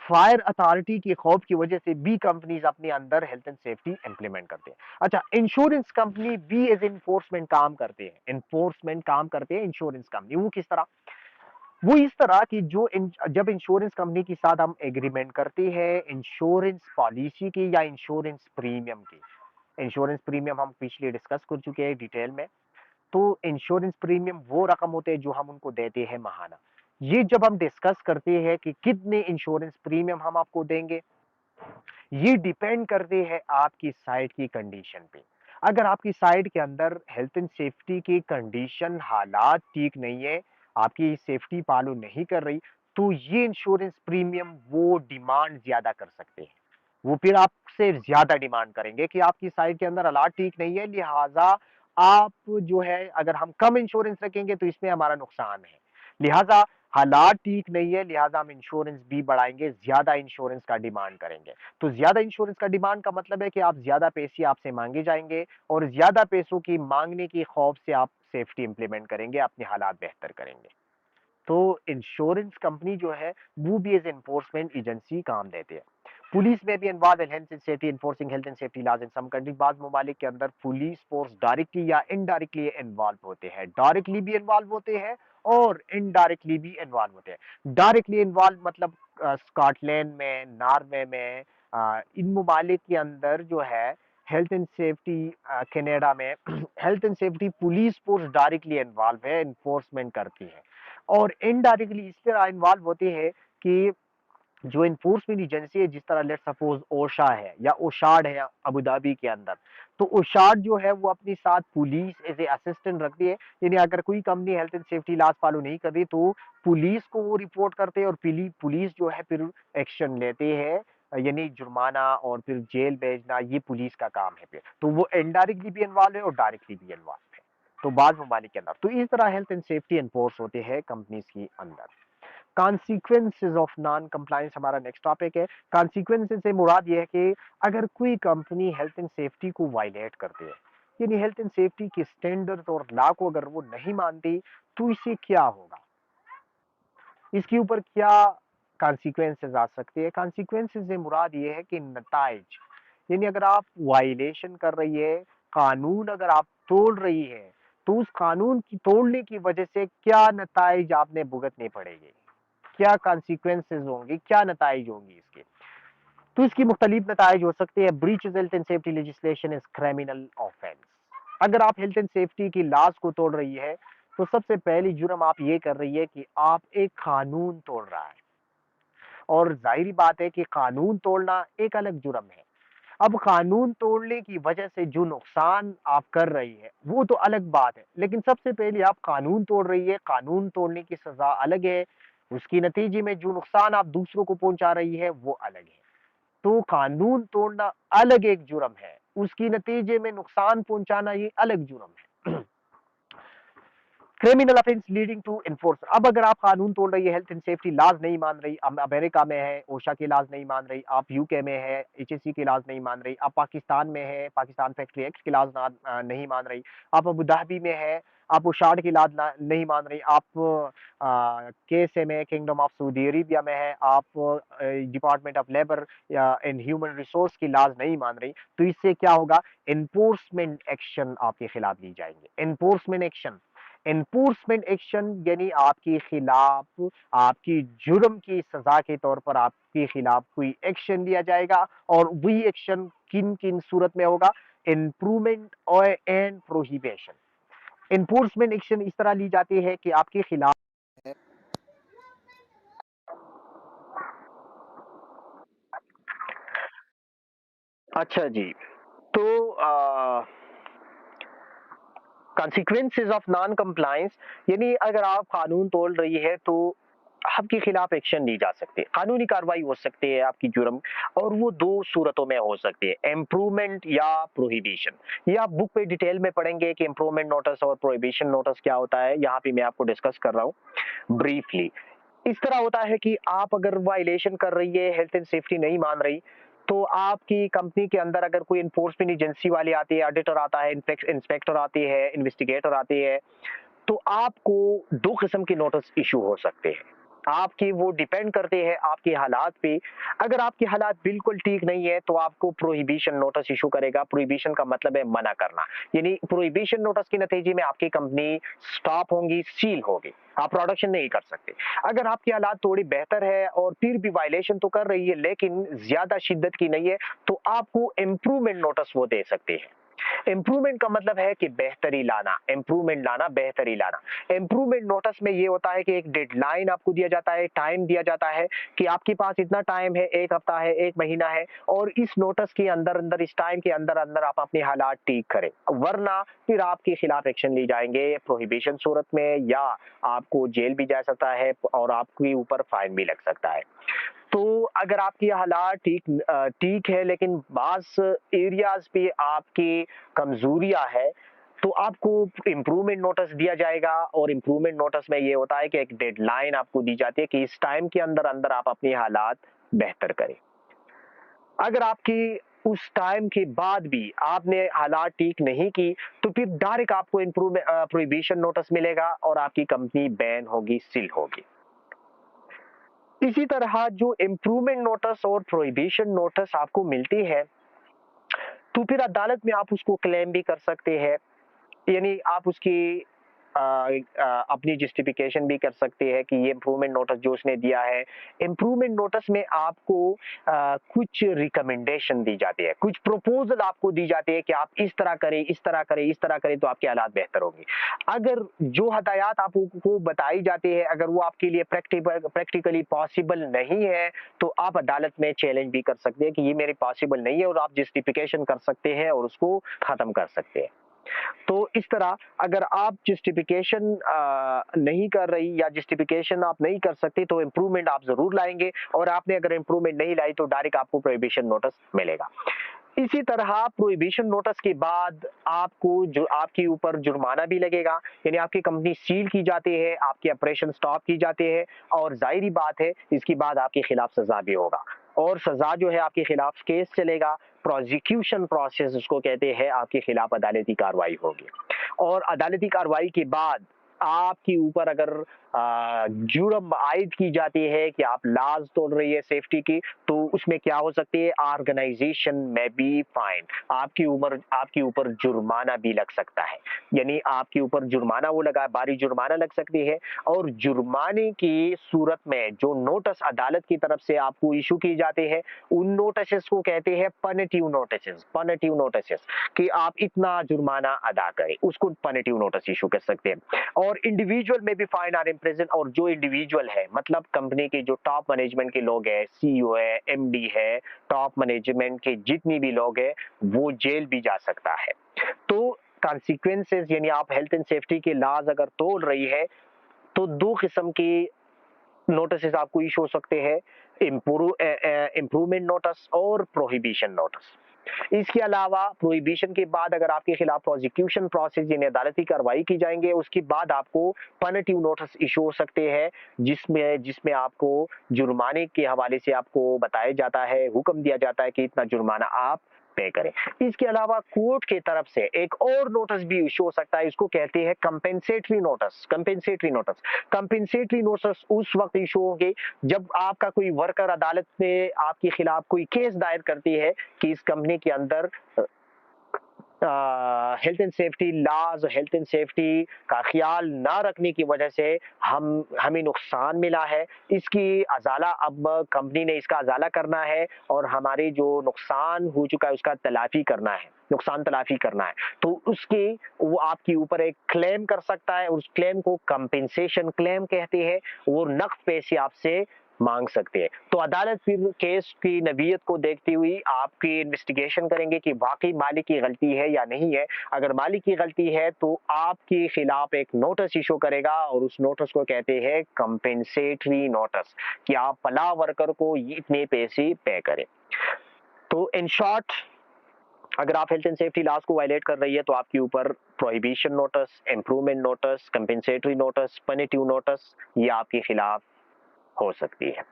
फायर अथॉरिटी के खौफ की वजह से बी कंपनीज अपने अंदर हेल्थ एंड सेफ्टी इंप्लीमेंट करते हैं। अच्छा, insurance company be as enforcement काम करते हैं, इन्फोर्समेंट काम करते हैं इंश्योरेंस कंपनी। वो किस तरह? वो इस तरह की जब इंश्योरेंस कंपनी के साथ हम एग्रीमेंट करते हैं इंश्योरेंस पॉलिसी की या इंश्योरेंस प्रीमियम की, इंश्योरेंस प्रीमियम हम पिछले डिस्कस कर चुके हैं डिटेल में। तो इंश्योरेंस प्रीमियम वो रकम होते हैं जो हम उनको देते हैं महाना। ये जब हम डिस्कस करते हैं कि कितने इंश्योरेंस प्रीमियम हम आपको देंगे, ये डिपेंड करते हैं आपकी साइट की कंडीशन पे। अगर आपकी साइट के अंदर हेल्थ एंड सेफ्टी की कंडीशन हालात ठीक नहीं है, आपकी सेफ्टी फॉलो नहीं कर रही, तो ये इंश्योरेंस प्रीमियम वो डिमांड ज्यादा कर सकते हैं। वो फिर आपसे ज्यादा डिमांड करेंगे कि आपकी साइट के अंदर हालात ठीक नहीं है, लिहाजा आप जो है, अगर हम कम इंश्योरेंस रखेंगे तो इसमें हमारा नुकसान है, लिहाजा हालात ठीक नहीं है, लिहाजा हम इंश्योरेंस भी बढ़ाएंगे, ज्यादा इंश्योरेंस का डिमांड करेंगे। तो ज्यादा इंश्योरेंस का डिमांड का मतलब है कि आप ज्यादा पैसे आपसे मांगे जाएंगे, और ज्यादा पैसों की मांगने की खौफ से आप सेफ्टी इंप्लीमेंट करेंगे, अपने हालात बेहतर करेंगे। तो इंश्योरेंस कंपनी जो है वो भी एज एनफोर्समेंट एजेंसी काम देते हैं। पुलिस में भी इन्वॉल्व है, health and safety enforcing health and safety laws in some country. बाद ममालिक के अंदर पुलिस फोर्स डायरेक्टली या इनडायरेक्टली इन्वॉल्व होते हैं, डायरेक्टली भी इन्वॉल्व होते हैं और इनडायरेक्टली भी इन्वॉल्व होते हैं। डायरेक्टली इन्वॉल्व मतलब स्कॉटलैंड में, नॉर्वे में, इन ममालिक के अंदर जो है हेल्थ एंड सेफ्टी, कनाडा में health and safety police force directly involve है, इन्फोर्समेंट करती है। और इनडायरेक्टली इस तरह इन्वॉल्व होते हैं कि जो इन्फोर्समेंट एजेंसी है, जिस तरह लेट सपोज ओशा है या ओशाड है अबू धाबी के अंदर, तो ओशाड जो है वो अपनी साथ पुलिस एज ए असिस्टेंट रखती है। यानी अगर कोई company health and safety laws follow नहीं कर रही तो पुलिस को वो रिपोर्ट करते हैं, और पुलिस जो है फिर एक्शन लेते हैं, यानी जुर्माना और फिर जेल भेजना, ये पुलिस का काम है। फिर तो वो इनडायरेक्टली भी इन्वॉल्व है और डायरेक्टली भी इन्वॉल्व है। तो बाद ममालिक के अंदर तो इस तरह हेल्थ एंड सेफ्टी एनफोर्स होते हैं कंपनीज के अंदर। कॉन्सिक्वेंसेज ऑफ नॉन कंप्लायंस हमारा नेक्स्ट टॉपिक है। कॉन्सिक्वेंसेज से मुराद ये है कि अगर कोई कंपनी हेल्थ एंड सेफ्टी को वायलेट करती है, यानी हेल्थ एंड सेफ्टी के स्टैंडर्ड और लॉ को अगर वो नहीं मानती, तो इससे क्या होगा, इसके ऊपर क्या कॉन्सिक्वेंसेज आ सकते हैं। कॉन्सिक्वेंसेज से मुराद ये है कि नताइज, यानी अगर आप वायलेशन कर रही है, कानून अगर आप तोड़ रही है, तो उस कानून की तोड़ने की वजह से क्या नताइज आपने भुगतने पड़ेंगे, क्या कॉन्सिक्वेंसेज होंगे, क्या नताइज होंगी इसके। तो इसकी मुख्तलिफ नताइज हो सकते हैं। Breach health and safety legislation is criminal offence. अगर आप हेल्थ एंड सेफ्टी की लॉज को तोड़ रही है, तो सबसे पहली जुर्म आप ये कर रही है कि आप एक कानून तोड़ रहा है, और जाहिर बात है कि कानून तोड़ना एक अलग जुर्म है। अब कानून तोड़ने की वजह से जो नुकसान आप कर रही है वो तो अलग बात है, लेकिन सबसे पहले आप कानून तोड़ रही है, कानून तोड़ने की सजा अलग है, उसकी नतीजे में जो नुकसान आप दूसरों को पहुंचा रही है वो अलग है। तो कानून तोड़ना अलग एक जुर्म है, उसकी नतीजे में नुकसान पहुंचाना ये अलग जुर्म है। Criminal offence leading to enforce. अब अगर आप कानून तोड़ रही है, हेल्थ एंड सेफ्टी लॉज नहीं मान रही, अब अमेरिका में है ओशा के लॉज नहीं मान रही, आप यूके में है एचएससी के लॉज नहीं मान रही, आप पाकिस्तान में है पाकिस्तान फैक्ट्री एक्ट के लॉज नहीं मान रही, आप अबू धाबी में है आप उशाड़ की लॉज नहीं मान रही, आप केसे में किंगडम ऑफ सऊदी अरेबिया में है, आप डिपार्टमेंट ऑफ लेबर या इन ह्यूमन रिसोर्स की लॉज नहीं मान रही, तो इससे क्या होगा, एनफोर्समेंट एक्शन आपके खिलाफ ली जाएंगे। एनफोर्समेंट एक्शन, एनफोर्समेंट एक्शन यानी आपके खिलाफ, आपकी जुर्म की सजा के तौर पर आपके खिलाफ कोई एक्शन लिया जाएगा, और वही एक्शन किन किन सूरत में होगा, इम्प्रूवमेंट और एंड प्रोहिबिशन। इन्फोर्समेंट एक्शन इस तरह ली जाती है कि आपके खिलाफ। अच्छा जी, तो कॉन्सिक्वेंसेज ऑफ नॉन कंप्लायंस, यानी अगर आप कानून तोड़ रही है तो आपके खिलाफ एक्शन ली जा सकती है, कानूनी कार्रवाई हो सकती है आपकी जुर्म। और वो दो सूरतों में हो सकती है, इम्प्रूवमेंट या प्रोहिबिशन। ये आप बुक पे डिटेल में पढ़ेंगे कि इम्प्रूवमेंट नोटिस और प्रोहिबिशन नोटिस क्या होता है, यहाँ पे मैं आपको डिस्कस कर रहा हूँ ब्रीफली। इस तरह होता है कि आप अगर वायलेशन कर रही है, हेल्थ एंड सेफ्टी नहीं मान रही, तो आपकी कंपनी के अंदर अगर कोई इन्फोर्समेंट एजेंसी वाली आती है, ऑडिटर आता है, इंस्पेक्टर आती है, इन्वेस्टिगेटर आती है, तो आपको दो किस्म के नोटिस इशू हो सकते हैं। आपकी वो डिपेंड करते हैं आपके हालात पे। अगर आपके हालात बिल्कुल ठीक नहीं है तो आपको प्रोहिबिशन नोटिस इशू करेगा। प्रोहिबिशन का मतलब है मना करना, यानी प्रोहिबिशन नोटिस के नतीजे में आपकी कंपनी स्टॉप होगी, सील होगी, आप प्रोडक्शन नहीं कर सकते। अगर आपकी हालात थोड़ी बेहतर है और फिर भी वायलेशन तो कर रही है लेकिन ज्यादा शिद्दत की नहीं है, तो आपको इम्प्रूवमेंट नोटिस वो दे सकते हैं। इम्प्रूवमेंट का मतलब है कि बेहतरी लाना, इम्प्रूवमेंट लाना, बेहतरी लाना। इम्प्रूवमेंट नोटिस में ये होता है कि एक डेडलाइन आपको दिया जाता है, टाइम दिया जाता है कि आपके पास इतना टाइम है, 1 हफ्ता है, 1 महीना है, और इस नोटिस के अंदर-अंदर, इस टाइम के अंदर-अंदर आप अपने हालात ठीक करें। वरना फिर आपके खिलाफ एक्शन ली जाएंगे प्रोहिबिशन सूरत में, या आपको जेल भी जा सकता है और आपके ऊपर फाइन भी लग सकता है। तो अगर आपकी हालात ठीक है लेकिन बाज़ एरियाज़ पे आपकी कमज़ोरियाँ है, तो आपको इम्प्रूवमेंट नोटिस दिया जाएगा। और इम्प्रूवमेंट नोटिस में ये होता है कि एक डेडलाइन आपको दी जाती है कि इस टाइम के अंदर-अंदर आप अपनी हालात बेहतर करें। अगर आपकी उस टाइम के बाद भी आपने हालात ठीक नहीं की, तो फिर डायरेक्ट आपको प्रोहिबिशन नोटिस मिलेगा और आपकी कंपनी बैन होगी, सील होगी। इसी तरह जो इम्प्रूवमेंट नोटिस और प्रोहिबिशन नोटिस आपको मिलती है, तो फिर अदालत में आप उसको क्लेम भी कर सकते हैं, यानी आप उसकी अपनी जस्टिफिकेशन भी कर सकते हैं कि ये इम्प्रूवमेंट नोटिस जो उसने दिया है। इम्प्रूवमेंट नोटिस में आपको कुछ रिकमेंडेशन दी जाती है, कुछ प्रपोजल आपको दी जाती है कि आप इस तरह करें, इस तरह करें, इस तरह करें तो आपके हालात बेहतर होंगे। अगर जो हदायत आपको बताई जाती है अगर वो आपके लिए प्रैक्टिकली पॉसिबल नहीं है, तो आप अदालत में चैलेंज भी कर सकते हैं कि ये मेरे पॉसिबल नहीं है, और आप जस्टिफिकेशन कर सकते हैं और उसको खत्म कर सकते हैं। तो इस तरह अगर आप जस्टिफिकेशन नहीं कर रही या जस्टिफिकेशन आप नहीं कर सकते, तो इम्प्रूवमेंट आप जरूर लाएंगे, और आपने अगर इम्प्रूवमेंट नहीं लाई तो डायरेक्ट आपको प्रोहिबिशन नोटिस मिलेगा। इसी तरह प्रोहिबिशन नोटिस के बाद आपको जो आपके ऊपर जुर्माना भी लगेगा, यानी आपकी कंपनी सील की जाती है, आपके ऑपरेशन स्टॉप की जाते हैं, और जाहिर बात है इसके बाद आपके खिलाफ सजा भी होगा। और सजा जो है आपके खिलाफ केस चलेगा, प्रोसिक्यूशन प्रोसेस उसको कहते हैं, आपके खिलाफ अदालती कार्रवाई होगी। और अदालती कार्रवाई के बाद आपके ऊपर अगर जुर्म आयद की जाती है कि आप लाज तोड़ रही है सेफ्टी की, तो उसमें क्या हो सकती है, ऑर्गेनाइजेशन में भी फाइन, आपके ऊपर जुर्माना भी लग सकता है। यानी आपके ऊपर जुर्माना वो लगा, भारी जुर्माना लग सकती है। और जुर्माने की सूरत में जो नोटिस अदालत की तरफ से आपको इशू की जाते हैं, उन नोटिस को कहते हैं पनिटिव नोटिस। पनिटिव नोटिस कि आप इतना जुर्माना अदा करें, उसको पनिटिव नोटिस इशू कर सकते हैं। और इंडिविजुअल में भी फाइन आर इम्प्रिजन, और जो इंडिविजुअल है मतलब कंपनी के जो टॉप मैनेजमेंट के लोग हैं, सीईओ है, एमडी है, टॉप मैनेजमेंट के जितनी भी लोग हैं, वो जेल भी जा सकता है। तो कॉन्सिक्वेंसेस, यानी आप हेल्थ एंड सेफ्टी के लॉज अगर तोड़ रही है, तो दो किस्म की नोटिस आपको इशू हो सकते हैं, इम्प्रूवमेंट नोटिस और प्रोहिबिशन नोटिस। इसके अलावा प्रोहिबिशन के बाद अगर आपके खिलाफ प्रोसिक्यूशन प्रोसेस यानी अदालती कार्रवाई की जाएंगे, उसके बाद आपको पनिटिव नोटिस इशू हो सकते हैं, जिसमें जिसमें आपको जुर्माने के हवाले से आपको बताया जाता है, हुक्म दिया जाता है कि इतना जुर्माना आप पे करें। इसके अलावा कोर्ट की तरफ से एक और नोटिस भी इशू हो सकता है, इसको कहते हैं कंपेंसेटरी नोटिस। कंपेंसेटरी नोटिस उस वक्त इशू होंगे जब आपका कोई वर्कर अदालत में आपके खिलाफ कोई केस दायर करती है कि इस कंपनी के अंदर health and safety laws, health and safety का ख्याल ना रखने की वजह से हमें नुकसान मिला है। इसकी अजाला अब कंपनी ने इसका अजाला करना है और हमारे जो नुकसान हो चुका है उसका तलाफी करना है, नुकसान तलाफी करना है। तो उसकी वो आपके ऊपर एक क्लेम कर सकता है, उस क्लेम को कंपेंसेशन क्लेम कहते हैं। वो नकद पैसे आपसे मांग सकते हैं। तो अदालत फिर केस की नवीयत को देखती हुई आपकी इन्वेस्टिगेशन करेंगे कि वाकई मालिक की गलती है या नहीं है। अगर मालिक की गलती है तो आपके खिलाफ एक नोटिस इशू करेगा और उस नोटिस को कहते हैं कंपेंसेटरी नोटिस, कि आप फला वर्कर को इतने पैसे पे करें। तो इन शॉर्ट, अगर आप हेल्थ एंड सेफ्टी लॉज को वायलेट कर रही है तो आपके ऊपर prohibition notice, improvement notice, compensatory notice, punitive notice ये आपके खिलाफ हो सकती है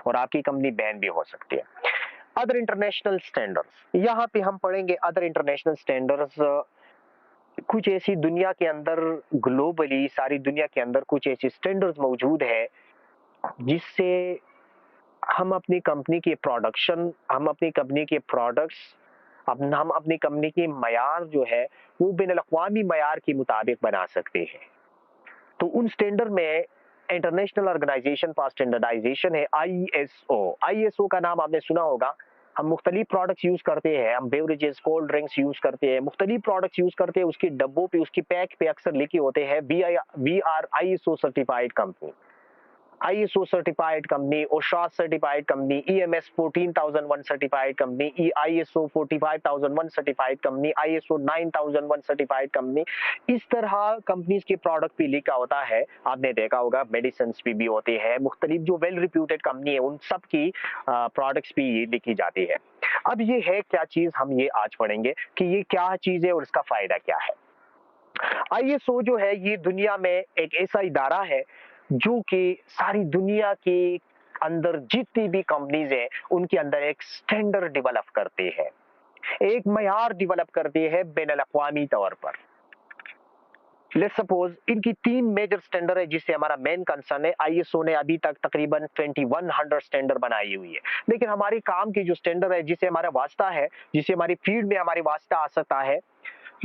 और आपकी कंपनी बैन भी हो सकती है। अदर इंटरनेशनल स्टैंडर्ड्स, यहाँ पे हम पढ़ेंगे अदर इंटरनेशनल स्टैंडर्ड्स। कुछ ऐसी दुनिया के अंदर, ग्लोबली सारी दुनिया के अंदर कुछ ऐसी स्टैंडर्ड्स मौजूद है जिससे हम अपनी कंपनी के प्रोडक्शन, हम अपनी कंपनी के प्रोडक्ट्स, हम अपनी कंपनी की मयार जो है वो बिन अल-अक़वामी मयार के मुताबिक बना सकते हैं। तो उन स्टैंडर्ड में इंटरनेशनल ऑर्गेनाइजेशन फॉर स्टैंडर्डाइजेशन है आईएसओ। आईएसओ का नाम आपने सुना होगा। हम मुख्तलिफ प्रोडक्ट्स यूज करते हैं, हम बेवरेजेस, कोल्ड ड्रिंक्स यूज करते हैं, मुख्तलिफ प्रोडक्ट्स यूज करते हैं, उसके डब्बों पे, उसकी पैक पे अक्सर लिखे होते हैं we are ISO certified company, ISO certified company, OSHA certified company, EMS 14001 certified company, ISO 45001 certified company, ISO 9001 certified company। इस तरह कंपनीज के प्रोडक्ट भी लिखा होता है। आपने देखा होगा मेडिसिन भी होते हैं, मुख्तलिफ जो वेल रिप्यूटेड कंपनी है उन सब की प्रोडक्ट्स भी लिखी जाती है। अब ये है क्या चीज, हम ये आज पढ़ेंगे कि ये क्या चीज है और इसका फायदा क्या है। आईएसओ जो है ये दुनिया में एक ऐसा इदारा है जो कि सारी दुनिया के अंदर जितनी भी कंपनीज हैं उनके अंदर एक स्टैंडर्ड डेवलप करते हैं, एक मयार डेवलप करते हैं बैनुल अक़वामी तौर पर। लेट्स सपोज इनकी 3 मेजर स्टैंडर्ड है जिससे हमारा मेन कंसर्न है। आईएसओ ने अभी तक तकरीबन 2100 स्टैंडर्ड बनाई हुई है, लेकिन हमारी काम की जो स्टैंडर्ड है जिससे हमारा वास्ता है, जिससे हमारी फील्ड में हमारी वास्ता आ सकता है,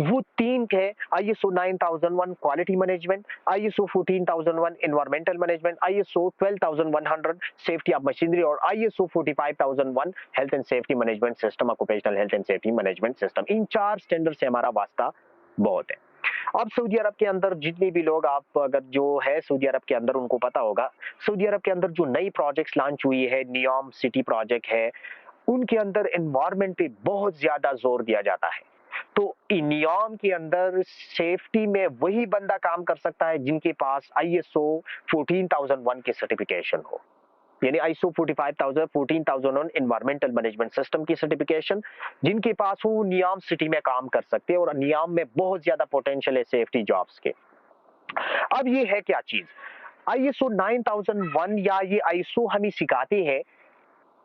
वो 3 है। ISO 9001 quality management, ISO 14001 environmental management, ISO 12100 safety of machinery और ISO 45001 health and safety management system, occupational health and safety management system. इन 4 स्टैंडर्ड से हमारा वास्ता बहुत है। अब सऊदी अरब के अंदर जितने भी लोग, आप अगर जो है सऊदी अरब के अंदर उनको पता होगा, सऊदी अरब के अंदर जो नई प्रोजेक्ट्स लॉन्च हुई है, नियॉम सिटी प्रोजेक्ट है, उनके अंदर एनवायरमेंट पे बहुत ज्यादा जोर दिया जाता है। तो नियॉम के अंदर सेफ्टी में वही बंदा काम कर सकता है जिनके पास आईएसओ 14001 की सर्टिफिकेशन हो, यानी आईएसओ 14001 एनवायरमेंटल मैनेजमेंट सिस्टम की सर्टिफिकेशन। जिनके पास वो नियॉम सिटी में काम कर सकते हैं और नियॉम में बहुत ज्यादा पोटेंशियल है सेफ्टी जॉब्स के। अब ये है क्या चीज, आईएसओ 9001 या ये आईएसओ हमें सिखाते हैं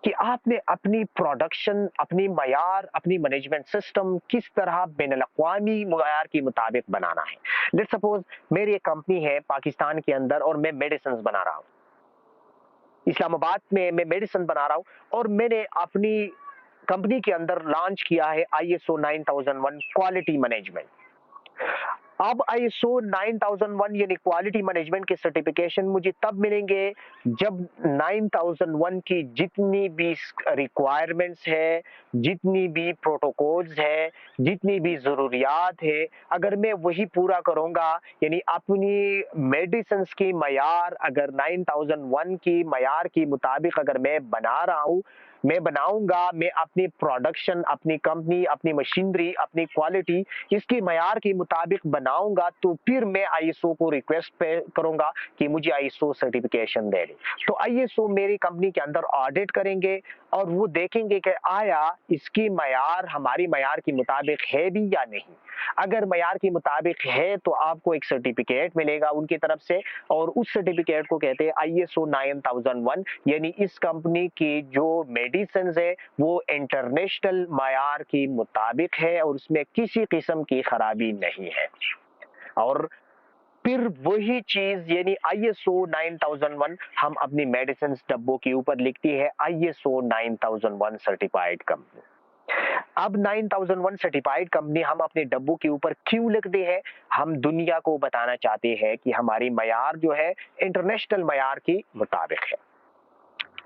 कि आपने अपनी प्रोडक्शन, अपनी मयार, अपनी मैनेजमेंट सिस्टम किस तरह बैनुल अक़वामी मयार के मुताबिक बनाना है। लेट्स सपोज मेरी एक कंपनी है पाकिस्तान के अंदर और मैं मेडिसिन बना रहा हूँ, इस्लामाबाद में मैं मेडिसिन बना रहा हूँ और मैंने अपनी कंपनी के अंदर लॉन्च किया है आईएसओ 9001 क्वालिटी मैनेजमेंट। अब आईएसओ 9001 यानी क्वालिटी मैनेजमेंट के सर्टिफिकेशन मुझे तब मिलेंगे जब 9001 की जितनी भी रिक्वायरमेंट्स है, जितनी भी प्रोटोकॉल्स है, जितनी भी जरूरियात है, अगर मैं वही पूरा करूंगा, यानी अपनी मेडिसिन की मयार अगर 9001 की मयार के मुताबिक अगर मैं बना रहा हूं, मैं बनाऊंगा, मैं अपनी प्रोडक्शन, अपनी कंपनी, अपनी मशीनरी, अपनी क्वालिटी इसकी मयार के मुताबिक बनाऊंगा, तो फिर मैं आईएसओ को रिक्वेस्ट पे करूंगा कि मुझे आईएसओ सर्टिफिकेशन दे दे। तो आईएसओ मेरी कंपनी के अंदर ऑडिट करेंगे और वो देखेंगे कि आया इसकी मयार हमारी मयार के मुताबिक है भी या नहीं। अगर मयार के मुताबिक है तो आपको एक सर्टिफिकेट मिलेगा उनकी तरफ से और उस सर्टिफिकेट को कहते हैं आईएसओ 9001, यानी इस कंपनी की जो मेडिसिन है वो इंटरनेशनल मयार के मुताबिक है और उसमें किसी किस्म की खराबी नहीं है। और फिर वही चीज यानी आईएसओ 9001 हम अपनी मेडिसिन डब्बों के ऊपर लिखती है आईएसओ 9001 सर्टिफाइड कंपनी। अब 9001 सर्टिफाइड कंपनी हम अपने डब्बों के ऊपर क्यों लिखते हैं? हम दुनिया को बताना चाहते हैं कि हमारी मयार जो है इंटरनेशनल मयार के मुताबिक है।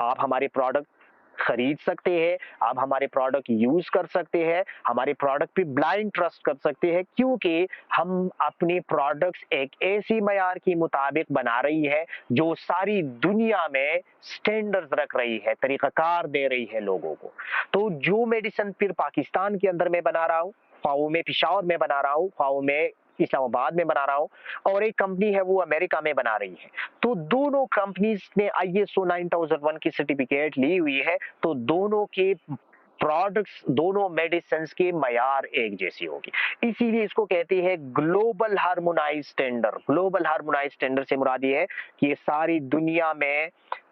आप हमारे प्रोडक्ट खरीद सकते हैं, आप हमारे प्रोडक्ट यूज कर सकते हैं, हमारे प्रोडक्ट पे ब्लाइंड ट्रस्ट कर सकते हैं, क्योंकि हम अपने प्रोडक्ट्स एक ऐसी मयार के मुताबिक बना रही है जो सारी दुनिया में स्टैंडर्ड्स रख रही है, तरीकाकार दे रही है लोगों को। तो जो मेडिसिन फिर पाकिस्तान के अंदर मैं बना रहा हूँ, ख्वाह वो मैं पिशावर में बना रहा हूँ, ख्वाह वो मैं इस्लामाबाद में बना रहा हूँ, और एक कंपनी है वो अमेरिका में बना रही है, तो दोनों कंपनीज ने आईएसओ 9001 की सर्टिफिकेट ली हुई है, तो दोनों के प्रोडक्ट्स, दोनों मेडिसिन की मयार एक जैसी होगी। इसीलिए इसको कहते हैं global harmonise standard. Global harmonise standard से मुराद ये है कि ये सारी दुनिया में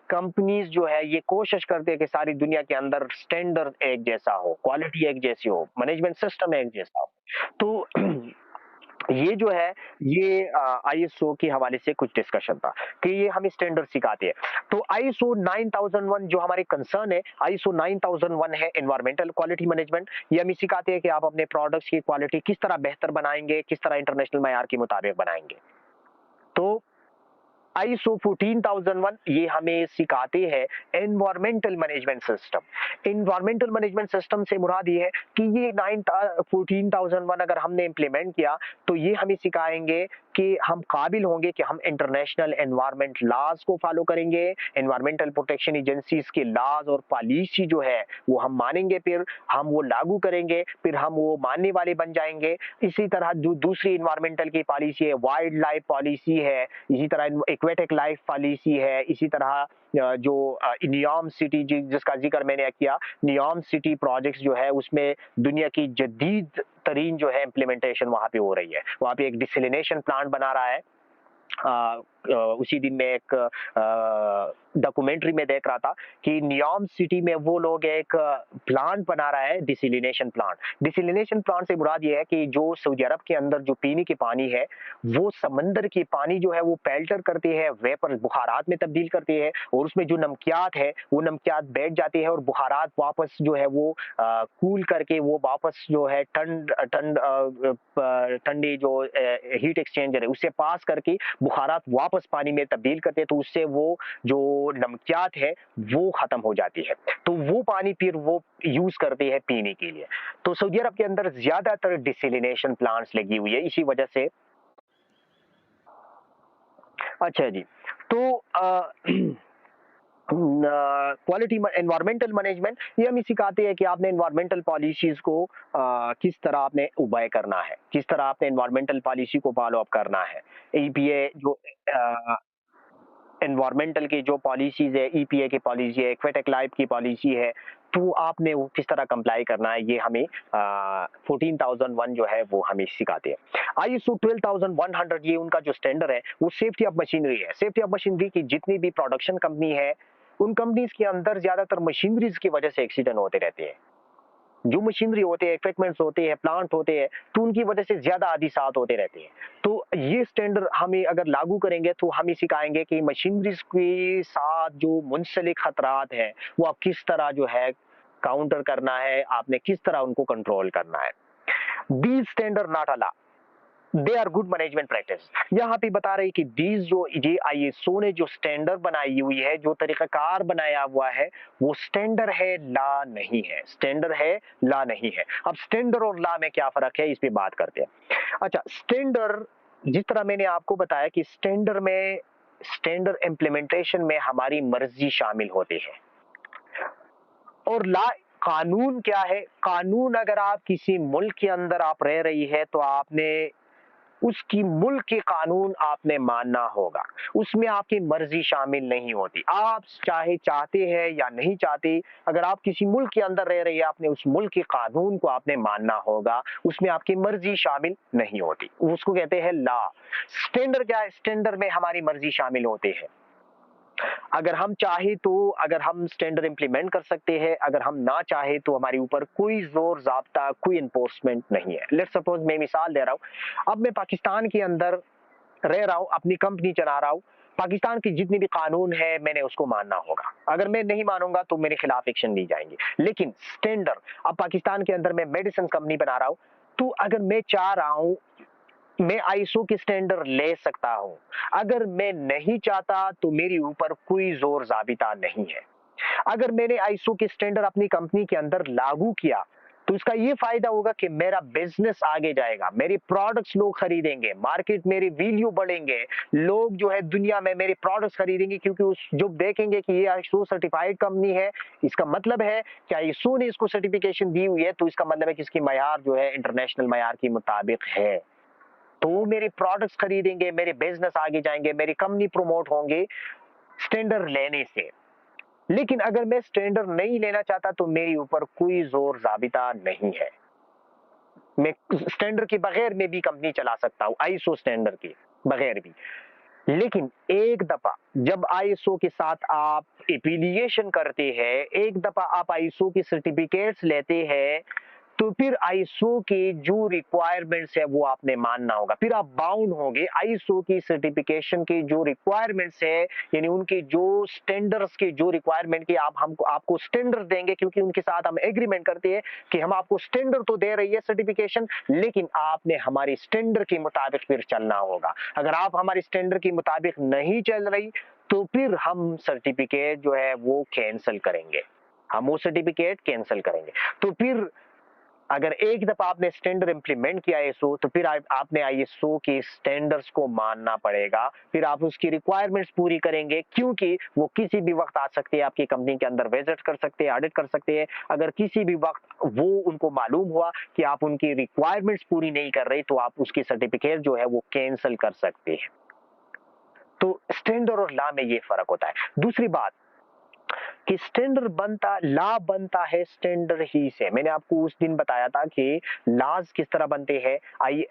कंपनीज जो है ये कोशिश करते हैं कि सारी दुनिया के अंदर स्टैंडर्ड एक जैसा हो, क्वालिटी एक जैसी हो, मैनेजमेंट सिस्टम एक जैसा हो। तो ये जो है ये आईएसओ के हवाले से कुछ डिस्कशन था कि ये हमें स्टैंडर्ड सिखाते हैं। तो आईएसओ 9001 जो हमारे कंसर्न है, आईएसओ 9001 है एनवायरमेंटल क्वालिटी मैनेजमेंट। ये हमें सिखाते हैं कि आप अपने प्रोडक्ट्स की क्वालिटी किस तरह बेहतर बनाएंगे, किस तरह इंटरनेशनल मयार के मुताबिक बनाएंगे। तो आईएसओ 14001 ये हमें सिखाते हैं environmental management system. Environmental management system से मुराद ये है कि ये 14001 अगर हमने इंप्लीमेंट किया तो ये हमें सिखाएंगे कि हम काबिल होंगे कि हम इंटरनेशनल एनवायरमेंट लॉज को फॉलो करेंगे, एनवायरमेंटल प्रोटेक्शन एजेंसीज के लॉज और पॉलिसी जो है वो हम मानेंगे, फिर हम वो लागू करेंगे, फिर हम वो मानने वाले बन जाएंगे। इसी तरह दूसरी एनवायरमेंटल की पॉलिसी है, वाइल्ड लाइफ पॉलिसी है, इसी तरह एक्वेटिक लाइफ पॉलिसी है, इसी तरह जो नियॉम सिटी जिसका जिक्र मैंने किया, नियॉम सिटी प्रोजेक्ट्स जो है उसमें दुनिया की जदीद तरीन जो है इम्प्लीमेंटेशन वहां पे हो रही है। वहां पे एक डिसलिनेशन प्लांट बना रहा है। उसी दिन में एक डॉक्यूमेंट्री में देख रहा था कि नियॉम सिटी में वो लोग एक प्लांट बना रहा है, डिसलिनेशन प्लांट। डिसलिनेशन प्लांट से मुराद ये है कि जो सऊदी अरब के अंदर जो पीने की पानी है वो समंदर की पानी जो है वो पैल्टर करती है, वेपर बुखारात में तब्दील करती है, और उसमें जो नमकियात है वो नमकियात बैठ जाती है और बुखारात वापस जो है वो कूल करके वो वापस जो है ठंडी जो हीट एक्सचेंजर है उससे पास करके बुखारात वापस पानी में तब्दील करते हैं, तो उससे वो जो नमकियात है वो खत्म हो जाती है, तो वो पानी फिर वो यूज करते हैं पीने के लिए। तो सऊदी अरब के अंदर ज्यादातर डिसलिनेशन प्लांट्स लगी हुई है इसी वजह से। अच्छा जी, तो क्वालिटी एनवायरमेंटल मैनेजमेंट ये हमें सिखाते हैं कि आपने एनवायरमेंटल पॉलिसीज को किस तरह आपने उबाय करना है, किस तरह आपने एनवायरमेंटल पॉलिसी को फॉलो अप करना है। ईपीए जो एनवायरमेंटल की जो पॉलिसीज है, ईपीए की पॉलिसी है, एक्वेटिक लाइफ की पॉलिसी है, तो आपने वो किस तरह कंप्लाई करना है, ये हमें 14001 जो है वो हमें सिखाते हैं। आईएसओ 12100 ये उनका जो स्टैंडर्ड है वो सेफ्टी ऑफ मशीनरी है। सेफ्टी ऑफ मशीनरी की जितनी भी प्रोडक्शन कंपनी है उन कंपनीज के अंदर ज्यादातर मशीनरीज की वजह से एक्सीडेंट होते रहते हैं। जो मशीनरी होते हैं, इक्विपमेंट्स होते हैं, प्लांट होते हैं, तो उनकी वजह से ज्यादा हादसात होते रहते हैं। तो ये स्टैंडर्ड हमें अगर लागू करेंगे तो हमें सिखाएंगे कि मशीनरीज के साथ जो मुंसलिक खतरात हैं वो आप किस तरह जो है काउंटर करना है, आपने किस तरह उनको कंट्रोल करना है। These standard not a law, they are good management practice. यहाँ पे बता रहे कि दीज जो ये आईएसओ ने जो स्टैंडर्ड बनाई हुई है, जो तरीकाकार बनाया हुआ है, वो स्टैंडर्ड है, ला नहीं है। स्टैंडर्ड है, ला नहीं है। अब स्टैंडर्ड और ला में क्या फर्क है इस पे बात करते हैं। अच्छा, स्टैंडर्ड जिस तरह मैंने आपको बताया कि स्टैंडर्ड में स्टैंडर्ड इम्प्लीमेंटेशन में हमारी मर्जी शामिल होती है, और ला कानून क्या है? कानून अगर आप किसी मुल्क के अंदर आप रह रही है तो आपने उसकी मुल्क के कानून आपने मानना होगा, उसमें आपकी मर्जी शामिल नहीं होती। आप चाहे चाहते हैं या नहीं चाहते, अगर आप किसी मुल्क के अंदर रह रही है आपने उस मुल्क के कानून को आपने मानना होगा, उसमें आपकी मर्जी शामिल नहीं होती, उसको कहते हैं लॉ। स्टैंडर्ड क्या है? स्टैंडर्ड में हमारी मर्जी शामिल होती है। अगर हम चाहे तो अगर हम स्टैंडर्ड इंप्लीमेंट कर सकते हैं, अगर हम ना चाहे तो हमारे ऊपर कोई जोर जाब्ता, कोई इन्फोर्समेंट नहीं है। लेट्स सपोज मैं मिसाल दे रहा हूँ, अब मैं पाकिस्तान के अंदर रह रहा हूँ, अपनी कंपनी चला रहा हूँ, पाकिस्तान के जितने भी कानून है मैंने उसको मानना होगा। अगर मैं नहीं मानूंगा तो मेरे खिलाफ एक्शन ली जाएंगी। लेकिन स्टैंडर्ड, अब पाकिस्तान के अंदर मैं मेडिसिन कंपनी बना रहा हूं, तो अगर मैं चाह रहा हूं मैं आईएसओ की स्टैंडर्ड ले सकता हूं। अगर मैं नहीं चाहता तो मेरे ऊपर कोई जोर जाबिता नहीं है। अगर मैंने आईएसओ के स्टैंडर्ड अपनी कंपनी के अंदर लागू किया तो इसका ये फायदा होगा कि मेरा बिजनेस आगे जाएगा, मेरे प्रोडक्ट्स लोग खरीदेंगे, मार्केट मेरी वैल्यू बढ़ेंगे, लोग जो है दुनिया में मेरे प्रोडक्ट्स खरीदेंगे, क्योंकि उस जो देखेंगे कि ये आईएसओ सर्टिफाइड कंपनी है, इसका मतलब है कि आईएसओ ने इसको सर्टिफिकेशन दी हुई है, तो इसका मतलब है कि इसकी मयार जो है इंटरनेशनल मयार के मुताबिक है। तो मेरे प्रोडक्ट्स खरीदेंगे, मेरे बिजनेस आगे जाएंगे, मेरी कंपनी प्रमोट होंगे स्टैंडर्ड लेने से। लेकिन अगर मैं स्टैंडर्ड नहीं लेना चाहता तो मेरे ऊपर कोई जोर जाबिता नहीं है। मैं स्टैंडर्ड के बगैर में भी कंपनी चला सकता हूं, आईएसओ स्टैंडर्ड के बगैर भी। लेकिन एक दफा जब आईएसओ के साथ आप एफिलिएशन करते हैं, एक दफा आप आईएसओ की सर्टिफिकेट्स लेते हैं, तो फिर आईएसओ के जो रिक्वायरमेंट्स है वो आपने मानना होगा। फिर आप बाउंड होंगे आईएसओ की सर्टिफिकेशन के जो रिक्वायरमेंट्स है, यानी उनके जो स्टैंडर्ड्स के जो रिक्वायरमेंट की आप हमको आपको स्टैंडर्ड देंगे, क्योंकि उनके साथ हम एग्रीमेंट करते हैं कि हम आपको स्टैंडर्ड तो दे रही है सर्टिफिकेशन, लेकिन आपने हमारी स्टैंडर्ड के मुताबिक फिर चलना होगा। अगर आप हमारी स्टैंडर्ड के मुताबिक नहीं चल रही तो फिर हम सर्टिफिकेट जो है वो कैंसिल करेंगे, हम वो सर्टिफिकेट कैंसिल करेंगे। तो फिर अगर एक दफा आपने स्टैंडर्ड इंप्लीमेंट किया आईएसओ, तो फिर आपने आईएसओ के स्टैंडर्ड्स को मानना पड़ेगा, फिर आप उसकी रिक्वायरमेंट्स पूरी करेंगे, क्योंकि वो किसी भी वक्त आ सकते हैं, आपकी कंपनी के अंदर विजिट कर सकते हैं, ऑडिट कर सकते हैं। अगर किसी भी वक्त वो उनको मालूम हुआ कि आप उनकी रिक्वायरमेंट्स पूरी नहीं कर रहे, तो आप उसकी सर्टिफिकेट जो है वो कैंसिल कर सकते हैं। तो स्टैंडर्ड और लॉ में ये फर्क होता है। दूसरी बात कि स्टैंडर्ड बनता लॉ बनता है स्टैंडर्ड ही से। मैंने आपको उस दिन बताया था कि लॉज किस तरह बनते हैं।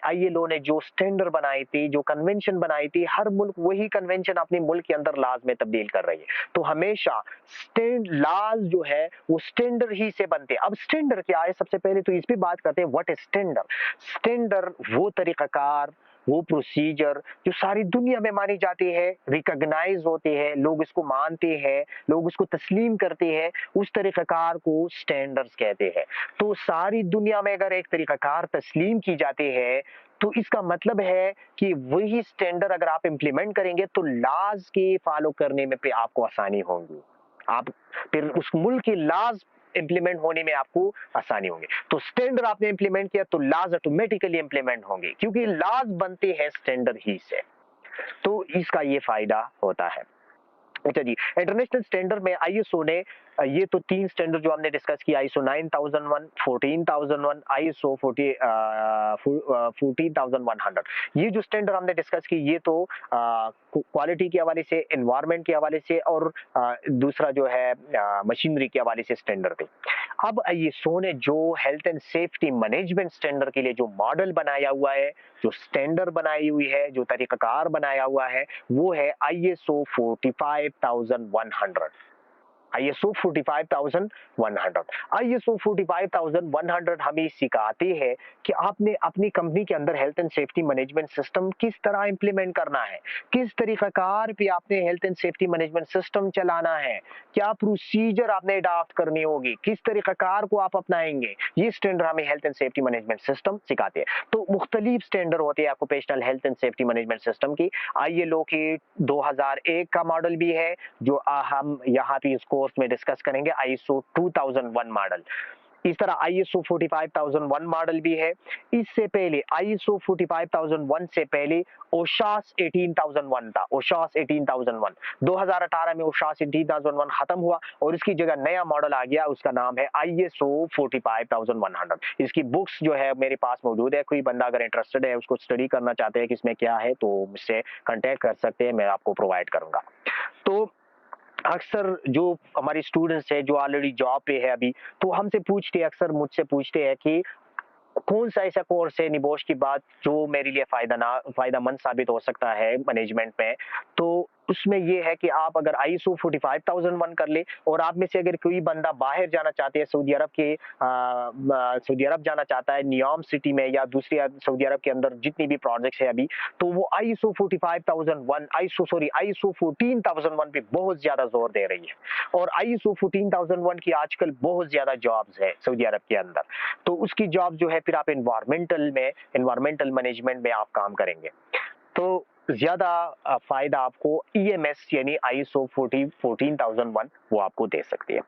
आईएलओ ने जो स्टैंडर्ड बनाई थी, जो कन्वेंशन बनाई थी, हर मुल्क वही कन्वेंशन अपने मुल्क के अंदर लॉज में तब्दील कर रही है। तो हमेशा स्टैंड लॉज जो है वो स्टैंडर्ड ही से बनते हैं। अब स्टैंडर्ड क्या है, सबसे पहले तो इस पे बात करते हैं व्हाट इज स्टैंडर्ड। स्टैंडर्ड वो तरीकाकार, वो प्रोसीजर जो सारी दुनिया में मानी जाती है, रिकॉग्नाइज होते हैं, लोग इसको मानते हैं, लोग उसको तस्लीम करते हैं, उस तरीकाकार को स्टैंडर्ड्स कहते हैं। तो सारी दुनिया में अगर एक तरीकाकार तस्लीम की जाती है तो इसका मतलब है कि वही स्टैंडर्ड अगर आप इंप्लीमेंट करेंगे तो लॉज के फॉलो करने में पे आपको आसानी होगी। आप फिर उस मुल्क के लॉज इंप्लीमेंट होने में आपको आसानी होगी। तो स्टैंडर्ड आपने इंप्लीमेंट किया तो लॉज ऑटोमेटिकली इंप्लीमेंट होंगे, क्योंकि लॉज बनते हैं स्टैंडर्ड ही से। तो इसका ये फायदा होता है। अच्छा जी, इंटरनेशनल स्टैंडर्ड में आईएसओ ने ये तो तीन स्टैंडर्ड जो हमने डिस्कस किया, आईएसओ 9001, 14001, आईएसओ 14100, ये जो स्टैंडर्ड हमने डिस्कस की ये तो क्वालिटी के हवाले से, एनवायरनमेंट के हवाले से और दूसरा जो है मशीनरी के हवाले से स्टैंडर्ड थे। अब आईएसओ ने जो health and safety management standard के लिए जो मॉडल बनाया हुआ है, जो स्टैंडर्ड बनाई हुई है, जो तरीकाकार बनाया हुआ है, वो है आईएसओ 45100। आईएसओ 45100, आईएसओ 45100 हमें सिखाते हैं कि आपने अपनी कंपनी के अंदर health and safety management system किस तरह इंप्लीमेंट करना है, किस तरीकाकार पे आपने health and safety management system चलाना है, क्या प्रोसीजर आपने अडॉप्ट करनी होगी, किस तरीकाकार को आप अपनाएंगे। ये स्टैंडर्ड हमें health and safety management system सिखाते हैं। तो मुख्तलिफ स्टैंडर्ड होते हैं occupational health and safety management system की। आईएलओ की 2001 का मॉडल भी है जो हम यहाँ पे इस कोर्स में डिस्कस करेंगे, आईएसओ 2001 मॉडल। इस तरह आईएसओ 45001 मॉडल भी है। इससे पहले आईएसओ 45001 से पहले ओशास 18001 था, ओशास 18001। 2018 में ओशास 18001 खत्म हुआ और इसकी जगह नया मॉडल आ गया, उसका नाम है आईएसओ 45100। इसकी बुक्स जो है मेरे पास मौजूद है, कोई बंदा अगर इंटरेस्टेड है, उसको स्टडी करना चाहते हैं कि इसमें क्या है, तो मुझसे कांटेक्ट कर सकते हैं, मैं आपको प्रोवाइड करूंगा। तो अक्सर जो हमारी स्टूडेंट्स है जो ऑलरेडी जॉब पे है अभी, तो हमसे पूछते हैं, अक्सर मुझसे पूछते हैं कि कौन सा ऐसा कोर्स है निबोश की बात जो मेरे लिए फायदामंद साबित हो सकता है मैनेजमेंट में। तो उसमें ये है कि आप अगर आईएसओ 45001 कर ले, और आप में से अगर कोई बंदा बाहर जाना चाहते हैं, सऊदी अरब जाना चाहता है नियॉम सिटी में या दूसरी सऊदी अरब के अंदर जितनी भी प्रोजेक्ट्स है अभी, तो वो आईएसओ 45001 आईएसओ 14001 पे बहुत ज्यादा जोर दे रही है। और आईएसओ 14001 की आजकल बहुत ज्यादा जॉब्स है सऊदी अरब के अंदर। तो उसकी जॉब जो है फिर आप इन्वायरमेंटल मैनेजमेंट में आप काम करेंगे, तो ज्यादा फायदा आपको ईएमएस यानी आईएसओ 14001 वो आपको दे सकती है।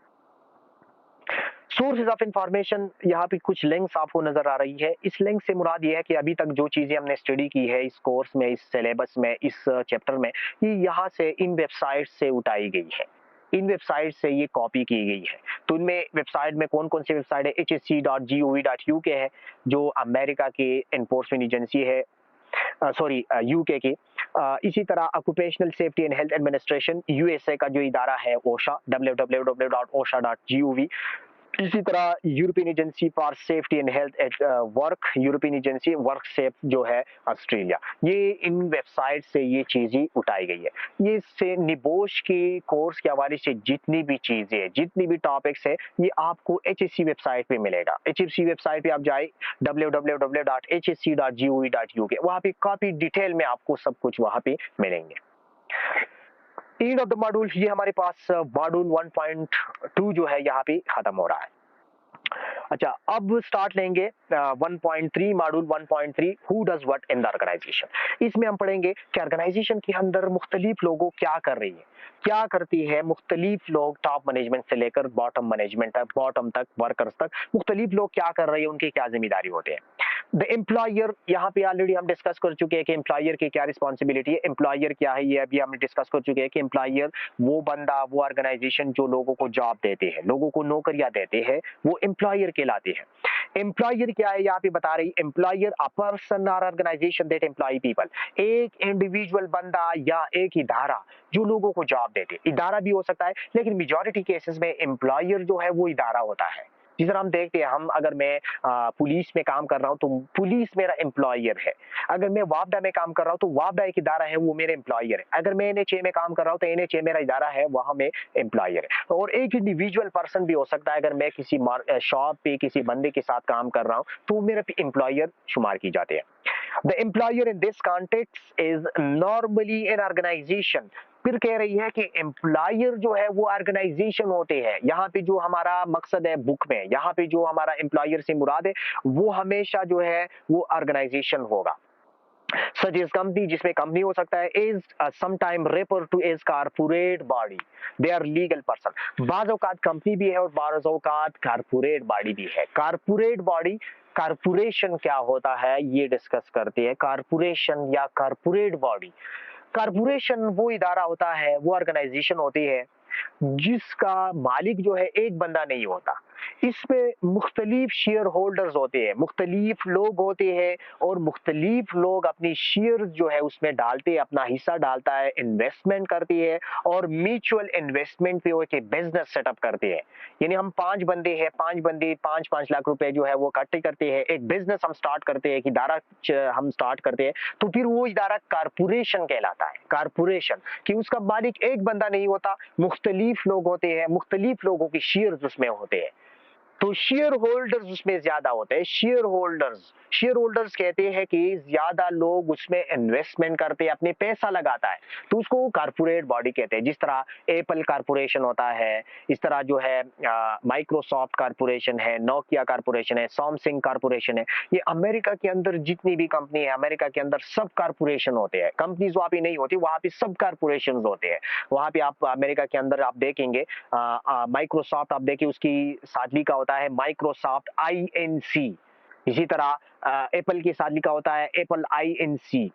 सोर्सेज ऑफ इंफॉर्मेशन, यहाँ पे कुछ लिंक्स आपको नजर आ रही है। इस लिंक से मुराद ये है कि अभी तक जो चीजें हमने स्टडी की है इस कोर्स में, इस सिलेबस में, इस चैप्टर में, ये यहाँ से इन वेबसाइट से उठाई गई है, इन वेबसाइट से ये कॉपी की गई है। तो इनमें वेबसाइट में कौन कौन सी वेबसाइट है, hsc.gov.uk है जो अमेरिका की एनफोर्समेंट एजेंसी है, सॉरी यूके की। इसी तरह occupational safety and health administration USA का जो इदारा है ओशा, www.osha.gov। इसी तरह European agency for safety and health at work, European agency work safe जो है ऑस्ट्रेलिया, ये इन वेबसाइट से ये चीजें उठाई गई है। ये से निबोश के कोर्स के हवाले से जितनी भी चीजें, जितनी भी टॉपिक्स है, ये आपको एचएससी वेबसाइट पे मिलेगा। एचएससी वेबसाइट पे आप जाए www.hsc.gov.uk, वहां पे काफी डिटेल में आपको सब कुछ वहां पे मिलेंगे। एंड ऑफ द मॉड्यूल, ये हमारे पास मॉड्यूल 1.2 जो है यहाँ पे खत्म हो रहा है। अच्छा, अब स्टार्ट लेंगे 1.3 module 1.3 who does what in the organisation. इसमें हम पढ़ेंगे कि ऑर्गेनाइजेशन के अंदर मुख्तलिफ लोगों क्या कर रही है, क्या करती है मुख्तलिफ लोग, टॉप मैनेजमेंट से लेकर बॉटम मैनेजमेंट तक, बॉटम तक, वर्कर्स तक, मुख्तलिफ लोग क्या कर रहे हैं, उनकी क्या जिम्मेदारी होते हैं। द एम्प्लॉयर, यहाँ पे ऑलरेडी हम डिस्कस कर चुके हैं कि एम्प्लॉयर की क्या रिस्पॉन्सिबिलिटी है, एम्प्लॉयर क्या है, ये अभी हमने डिस्कस कर चुके हैं कि एम्प्लॉयर वो बंदा, वो ऑर्गेनाइजेशन जो लोगों को जॉब देते हैं, लोगों को नौकरियां देते हैं, वो एम्प्लॉयर कहलाते हैं। एम्प्लॉयर क्या है यहाँ पे बता रही, एम्प्लॉयर अ पर्सन और ऑर्गेनाइजेशन दैट एम्प्लॉय पीपल, एक इंडिविजुअल बंदा या एक इदारा जो लोगों को जॉब देते, इदारा भी हो सकता है, लेकिन मेजॉरिटी केसेस में एम्प्लॉयर जो है वो इदारा होता है। जिस तरह हम देखते हैं, हम अगर मैं पुलिस में काम कर रहा हूँ तो पुलिस मेरा एम्प्लॉयर है, अगर मैं वापडा में काम कर रहा हूँ तो वापडा एक इदारा है, वो मेरे एम्प्लॉयर है, अगर मैं एनएचए में काम कर रहा हूँ तो एनएचए मेरा इदारा है, वहां में एम्प्लॉयर है। और एक इंडिविजुअल पर्सन भी हो सकता है, अगर मैं किसी शॉप पे किसी बंदे के साथ काम कर रहा हूँ तो मेरे एम्प्लॉयर शुमार की जाते हैं। The employer in this context is normally an organization। फिर कह रही है कि एम्प्लॉयर जो है वो ऑर्गेनाइजेशन होते हैं। यहाँ पे जो हमारा मकसद है बुक में, यहाँ पे जो हमारा एम्प्लॉयर से मुराद है वो हमेशा जो है वो ऑर्गेनाइजेशन होगा। सच इज कंपनी, जिसमें कंपनी हो सकता है, is sometime refer to as corporate body, they are legal person. बाज़ औकात कंपनी भी है और बाज़ औकात कारपोरेट बॉडी भी है। कारपोरेट बॉडी, कारपोरेशन क्या होता है ये डिस्कस करते हैं। कारपोरेशन या कारपोरेट बॉडी, कारपोरेशन वो इदारा होता है, वो ऑर्गेनाइजेशन होती है जिसका मालिक जो है एक बंदा नहीं होता। इसमें मुख्तलिफ शेयर होल्डर्स होते हैं, मुख्तलिफ लोग होते हैं, और मुख्तलिफ लोग अपनी शेयर जो है उसमें डालते हैं, अपना हिस्सा डालता है, इन्वेस्टमेंट करती है, और म्यूचुअल इन्वेस्टमेंट पे वो एक बिजनेस सेटअप करते हैं। यानी हम 5 बंदे हैं, 5 बंदे 5-5 लाख रुपए जो है वो इकट्ठे करते हैं, एक बिजनेस हम स्टार्ट करते हैं, एक इदारा हम स्टार्ट करते हैं, तो फिर वो इदारा कारपोरेशन कहलाता है। कारपोरेशन कि उसका मालिक एक बंदा नहीं होता, मुख्तलिफ लोग होते हैं, मुख्तलिफ लोगों की शेयर उसमें होते हैं, तो शेयर होल्डर्स उसमें ज्यादा होते हैं। शेयर होल्डर्स कहते हैं कि ज्यादा लोग उसमें इन्वेस्टमेंट करते हैं, अपने पैसा लगाता है, तो उसको कारपोरेट बॉडी कहते हैं। जिस तरह एप्पल कारपोरेशन होता है, इस तरह जो है माइक्रोसॉफ्ट कारपोरेशन है, नोकिया कारपोरेशन है, सैमसंग कारपोरेशन है। ये अमेरिका के अंदर जितनी भी कंपनी है, अमेरिका के अंदर सब कारपोरेशन होते हैं। कंपनीज वहां पे नहीं होती, वहां पे सब कारपोरेशन होते हैं। वहां पे आप अमेरिका के अंदर आप देखेंगे माइक्रोसॉफ्ट, आप देखिए उसकी साथ लिखा होता है माइक्रोसॉफ्ट INC। इसी तरह एप्पल के साथ लिखा होता है एप्पल INC।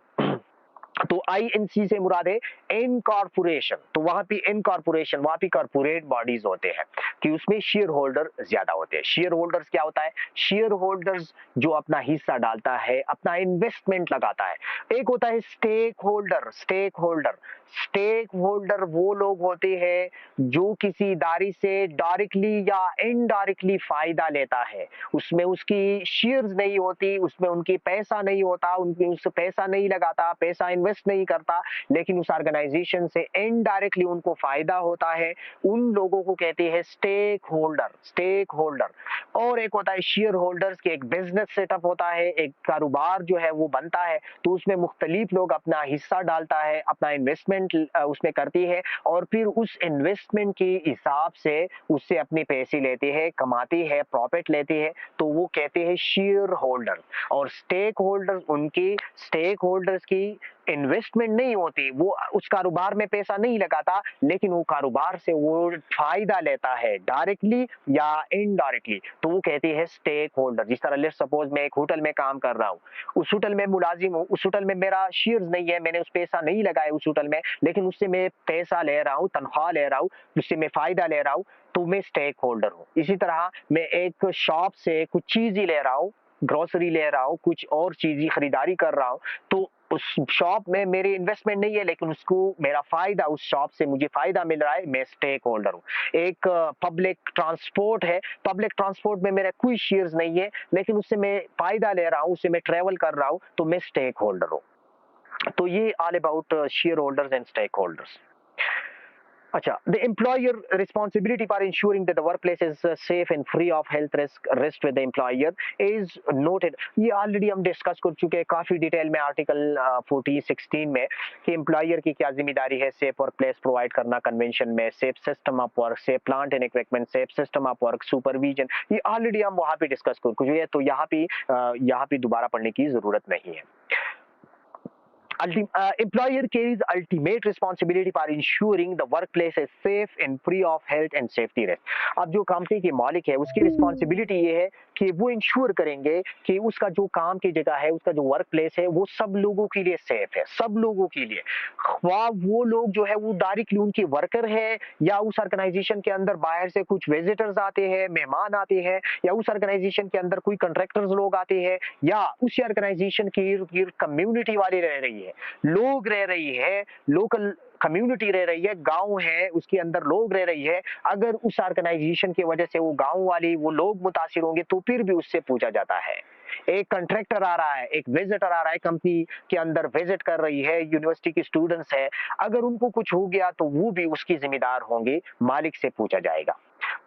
तो INC से मुराद है इनकॉर्पोरेशन, तो वहां पे इनकॉर्पोरेशन, वहां पे कॉर्पोरेट बॉडीज होते हैं कि उसमें शेयर होल्डर ज्यादा होते हैं। शेयर होल्डर्स क्या होता है, शेयर होल्डर्स जो अपना हिस्सा डालता है, अपना इन्वेस्टमेंट लगाता है। एक होता है स्टेक होल्डर, स्टेक होल्डर वो लोग होते हैं जो किसी इदारे से डायरेक्टली या इनडायरेक्टली फायदा लेता है। उसमें उसकी शेयर्स नहीं होती, उसमें उनकी पैसा नहीं होता, उनकी उस पैसा नहीं लगाता, पैसा इन्वेस्ट नहीं करता, लेकिन उस ऑर्गेनाइजेशन से इनडायरेक्टली उनको फायदा होता है। उन लोगों को कहते हैं स्टेक होल्डर, स्टेक होल्डर। और एक होता है शेयर होल्डर्स के, एक बिजनेस सेटअप होता है, एक कारोबार जो है वो बनता है, तो उसमें मुख्तलिफ लोग अपना हिस्सा डालता है, अपना इन्वेस्टमेंट उसमें करती है और फिर उस इन्वेस्टमेंट के हिसाब से उससे अपने पैसे लेते हैं, कमाती है, प्रॉफिट लेते हैं, तो वो कहते हैं शेयर होल्डर। और स्टेक होल्डर्स, उनकी स्टेक होल्डर्स की इन्वेस्टमेंट नहीं होती, वो उस कारोबार में पैसा नहीं लगाता, लेकिन वो कारोबार से वो फायदा लेता है डायरेक्टली या इनडायरेक्टली, तो वो कहते हैं स्टेक होल्डर। जिस तरह लेट्स सपोज मैं एक होटल में काम कर रहा हूँ, उस होटल में मुलाजिम हूँ, उस होटल में मेरा शेयर्स नहीं है, मैंने उस पैसा नहीं लगाया उस होटल में, लेकिन उससे मैं पैसा ले रहा हूँ, तनख्वाह ले रहा हूँ, उससे मैं फायदा ले रहा हूँ, तो मैं स्टेक होल्डर हूँ। इसी तरह मैं एक शॉप से कुछ चीज ही ले रहा हूँ, ग्रोसरी ले रहा हूँ, कुछ और चीज ही खरीदारी कर रहा हूँ, तो उस शॉप में मेरी इन्वेस्टमेंट नहीं है, लेकिन उसको मेरा फायदा, उस शॉप से मुझे फायदा मिल रहा है, मैं स्टेक होल्डर हूँ। एक पब्लिक ट्रांसपोर्ट है, पब्लिक ट्रांसपोर्ट में मेरा कोई शेयर्स नहीं है, लेकिन उससे मैं फायदा ले रहा हूँ, उससे मैं ट्रेवल कर रहा हूँ, तो मैं स्टेक होल्डर हूँ। तो ये all about shareholders and stakeholders. अच्छा, the employer responsibility for ensuring that the workplace is safe and free of health risk rest with the employer is noted। ये ऑलरेडी हम discuss कर चुके हैं काफी डिटेल में article 40-16 में कि एम्प्लॉयर की क्या जिम्मेदारी है सेफ वर्क प्लेस प्रोवाइड करना, कन्वेंशन में safe system of work, safe plant and equipment, safe system of work, supervision, ये ऑलरेडी हम वहां पे डिस्कस कर चुके हैं, तो यहाँ पे दोबारा पढ़ने की जरूरत नहीं है। Employer carries ultimate responsibility for ensuring the workplace is safe and free of health and safety risk। अब जो कंपनी के मालिक है उसकी रिस्पॉन्सिबिलिटी ये है कि वो इंश्योर करेंगे कि उसका जो काम की जगह है, उसका जो वर्क प्लेस है, वो सब लोगों के लिए सेफ है, सब लोगों के लिए। ख्वाह वो लोग जो है वो डायरेक्टली उनके वर्कर है, या उस ऑर्गेनाइजेशन के अंदर बाहर से कुछ विजिटर्स आते हैं, मेहमान आते हैं, या उस ऑर्गेनाइजेशन के अंदर कोई कॉन्ट्रैक्टर्स लोग आते हैं, या उस ऑर्गेनाइजेशन की इर्द गिर्द कम्युनिटी वाली रह रही है, लोग रह रही है, लोकल कम्युनिटी रह रही है, गांव है, उसके अंदर लोग रह रही है। अगर उस ऑर्गेनाइजेशन की वजह से वो गांव वाली वो लोग मुतासिर होंगे, तो फिर भी उससे पूछा जाता है। एक कंट्रैक्टर आ रहा है, एक विजिटर आ रहा है, कंपनी के अंदर विजिट कर रही है, यूनिवर्सिटी के स्टूडेंट्स है, अगर उनको कुछ हो गया तो वो भी उसकी जिम्मेदार होंगे, मालिक से पूछा जाएगा।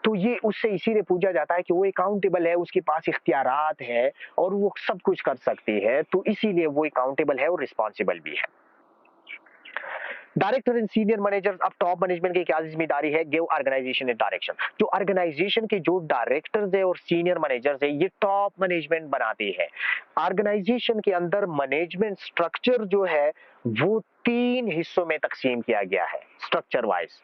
तो ये उससे इसीलिए पूछा जाता है कि वो अकाउंटेबल है, उसके पास इख्तियारात है और वो सब कुछ कर सकती है, तो इसीलिए वो अकाउंटेबल है और रिस्पॉन्सिबल भी है। डायरेक्टर एंड सीनियर मैनेजर, अब टॉप मैनेजमेंट की क्या जिम्मेदारी है? Give organisation and direction. जो ऑर्गेनाइजेशन के जो डायरेक्टर्स है और सीनियर मैनेजर्स है, ये टॉप मैनेजमेंट बनाती है। ऑर्गेनाइजेशन के अंदर मैनेजमेंट स्ट्रक्चर जो है वो 3 हिस्सों में तकसीम किया गया है स्ट्रक्चर वाइज।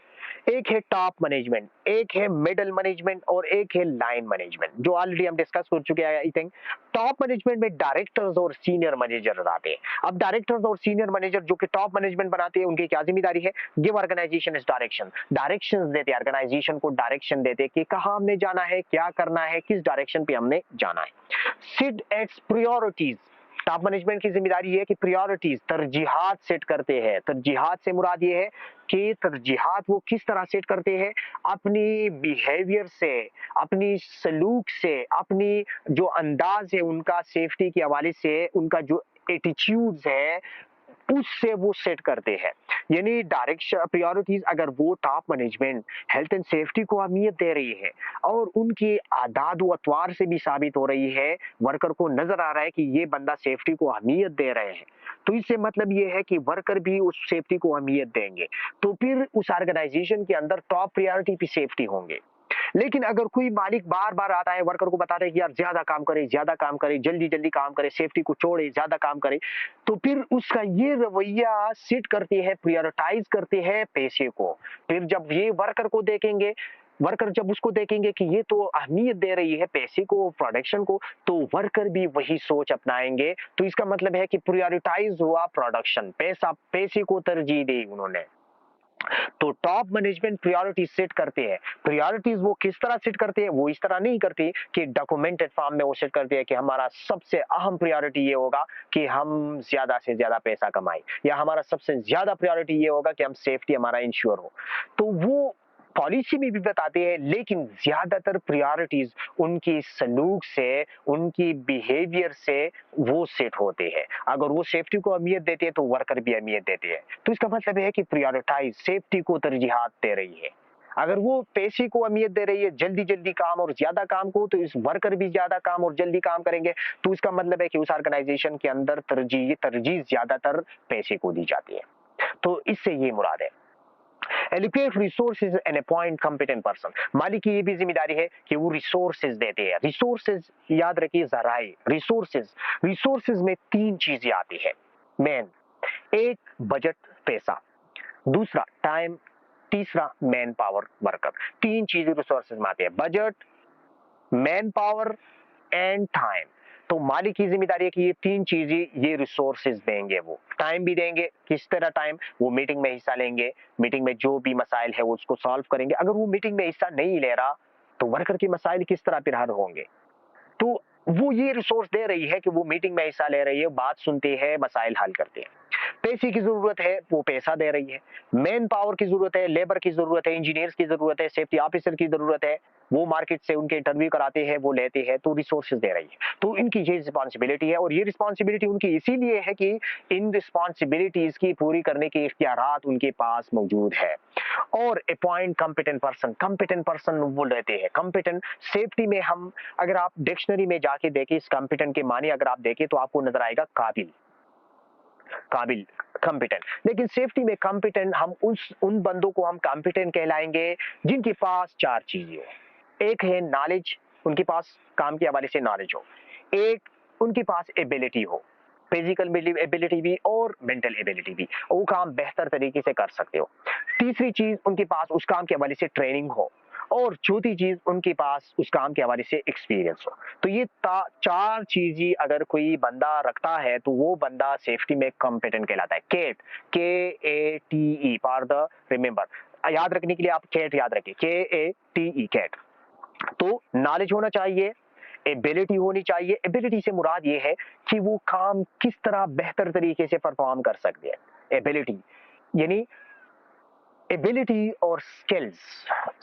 एक है टॉप मैनेजमेंट, एक है मिडिल मैनेजमेंट और एक है लाइन मैनेजमेंट, जो ऑलरेडी हम डिस्कस कर चुके हैं। आई थिंक टॉप मैनेजमेंट में डायरेक्टर्स और सीनियर मैनेजर आते हैं। अब डायरेक्टर्स और सीनियर मैनेजर जो कि टॉप मैनेजमेंट बनाते हैं, उनकी क्या जिम्मेदारी है? Give organisation is direction, direction देते हैं, ऑर्गेनाइजेशन को डायरेक्शन देते हैं कि कहाँ हमने जाना है, क्या करना है, किस डायरेक्शन पे हमने जाना है। सिट एट्स प्रायोरिटीज, टॉप मैनेजमेंट की जिम्मेदारी है कि प्रायोरिटीज, तरजीहात सेट करते हैं। तरजीहात से मुराद ये है कि तरजीहात वो किस तरह सेट करते हैं? अपनी बिहेवियर से, अपनी सलूक से, अपनी जो अंदाज है उनका सेफ्टी के हवाले से, उनका जो एटीट्यूड्स है उससे वो सेट करते हैं। यानी डायरेक्शन प्रायोरिटीज, अगर वो top management health and safety को अहमियत दे रही है और उनकी आदाद व अतवार से भी साबित हो रही है, वर्कर को नजर आ रहा है कि ये बंदा सेफ्टी को अहमियत दे रहे हैं, तो इससे मतलब ये है कि वर्कर भी उस सेफ्टी को अहमियत देंगे, तो फिर उस ऑर्गेनाइजेशन के अंदर टॉप प्रायोरिटी पे सेफ्टी होंगे। लेकिन अगर कोई मालिक बार बार आता है, वर्कर को बताता है कि यार ज्यादा काम करे, ज्यादा काम करे, जल्दी जल्दी काम करे, सेफ्टी को छोड़े, ज्यादा काम करे, तो फिर उसका ये रवैया सेट करते हैं, प्रायोरिटाइज करते हैं पैसे को। फिर जब ये वर्कर को देखेंगे, वर्कर जब उसको देखेंगे कि ये तो अहमियत दे रही है पैसे को, प्रोडक्शन को, तो वर्कर भी वही सोच अपनाएंगे। तो इसका मतलब है कि प्रायोरिटाइज हुआ प्रोडक्शन, पैसा, पैसे को तरजीह दी उन्होंने। तो टॉप मैनेजमेंट प्रायोरिटीज सेट करते हैं। प्रायोरिटीज वो किस तरह सेट करते हैं? वो इस तरह नहीं करते कि डॉक्यूमेंटेड फॉर्म में वो सेट करते हैं कि हमारा सबसे अहम प्रायोरिटी ये होगा कि हम ज्यादा से ज्यादा पैसा कमाएं, या हमारा सबसे ज्यादा प्रायोरिटी ये होगा कि हम सेफ्टी हमारा इंश्योर हो। तो वो पॉलिसी में भी बताते हैं, लेकिन ज्यादातर प्रायोरिटीज उनकी सलूक से, उनकी बिहेवियर से वो सेट होते हैं। अगर वो सेफ्टी को अहमियत देते हैं तो वर्कर भी अहमियत देते हैं। तो इसका मतलब है कि प्रायोरिटाइज सेफ्टी को तरजीहात दे रही है। अगर वो पैसे को अहमियत दे रही है, जल्दी जल्दी काम और ज्यादा काम को, तो इस वर्कर भी ज्यादा काम और जल्दी काम करेंगे। तो इसका मतलब है कि उस ऑर्गेनाइजेशन के अंदर तरजीह तरजीह ज्यादातर पैसे को दी जाती है। तो इससे ये मुराद है। Allocate resources and appoint competent person. मालिक की ये भी जिम्मेदारी है कि वो रिसोर्सेज देते हैं। रिसोर्सेज याद रखिए, जराए रिसोर्सेज, रिसोर्सेज में तीन चीजें आती है मेन। एक बजट पैसा, दूसरा टाइम, तीसरा मैन पावर वर्कर। तीन चीजें रिसोर्सेज में आती है, budget, man power and time. तो मालिक की जिम्मेदारी है कि ये तीन चीजें ये रिसोर्सेज देंगे। वो टाइम भी देंगे। किस तरह टाइम? वो मीटिंग में हिस्सा लेंगे, मीटिंग में जो भी मसाइल है वो उसको सॉल्व करेंगे। अगर वो मीटिंग में हिस्सा नहीं ले रहा तो वर्कर के मसाइल किस तरह फिर हल होंगे? तो वो ये रिसोर्स दे रही है कि वो मीटिंग में हिस्सा ले रही है, बात सुनती है, मसाइल हल करते हैं। पैसे की जरूरत है, वो पैसा दे रही है। मैन पावर की जरूरत है, लेबर की जरूरत है, इंजीनियर्स की जरूरत है, सेफ्टी ऑफिसर की जरूरत है, वो मार्केट से उनके इंटरव्यू कराते हैं, वो लेते हैं, तो रिसोर्सेज दे रही है। तो इनकी ये रिस्पॉन्सिबिलिटी है, और ये रिस्पॉन्सिबिलिटी उनकी इसीलिए है कि इन रिस्पॉन्सिबिलिटीज की पूरी करने के इख्तियारात उनके पास मौजूद है। और appoint competent person, competent person वो लेते हैं। कॉम्पिटेंट सेफ्टी में हम अगर आप डिक्शनरी में जाके देखें इस कॉम्पिटेंट के मानी अगर आप देखें तो आपको नजर आएगा काबिल, काबिल, कॉम्पिटेंट। लेकिन सेफ्टी में कॉम्पिटेंट हम उन बंदों को हम कॉम्पिटेंट कहलाएंगे जिनके पास चार चीजें हो। एक है नॉलेज, उनके पास काम के हवाले से नॉलेज हो। एक उनके पास एबिलिटी हो, फिजिकल एबिलिटी भी और मेंटल एबिलिटी भी, वो काम बेहतर तरीके से कर सकते हो। तीसरी चीज उनके पास उस काम के हवाले से ट्रेनिंग हो, और चौथी चीज उनके पास उस काम के हवाले से एक्सपीरियंस हो। तो ये चार चीजें अगर कोई बंदा रखता है तो वो बंदा सेफ्टी में कॉम्पिटेंट कहलाता है। KATE, KATE for the remember, याद रखने के लिए आप केट याद रखिए, KATE कैट। तो नॉलेज होना चाहिए, एबिलिटी होनी चाहिए। एबिलिटी से मुराद ये है कि वो काम किस तरह बेहतर तरीके से परफॉर्म कर सकते हैं। एबिलिटी यानी एबिलिटी और स्किल्स,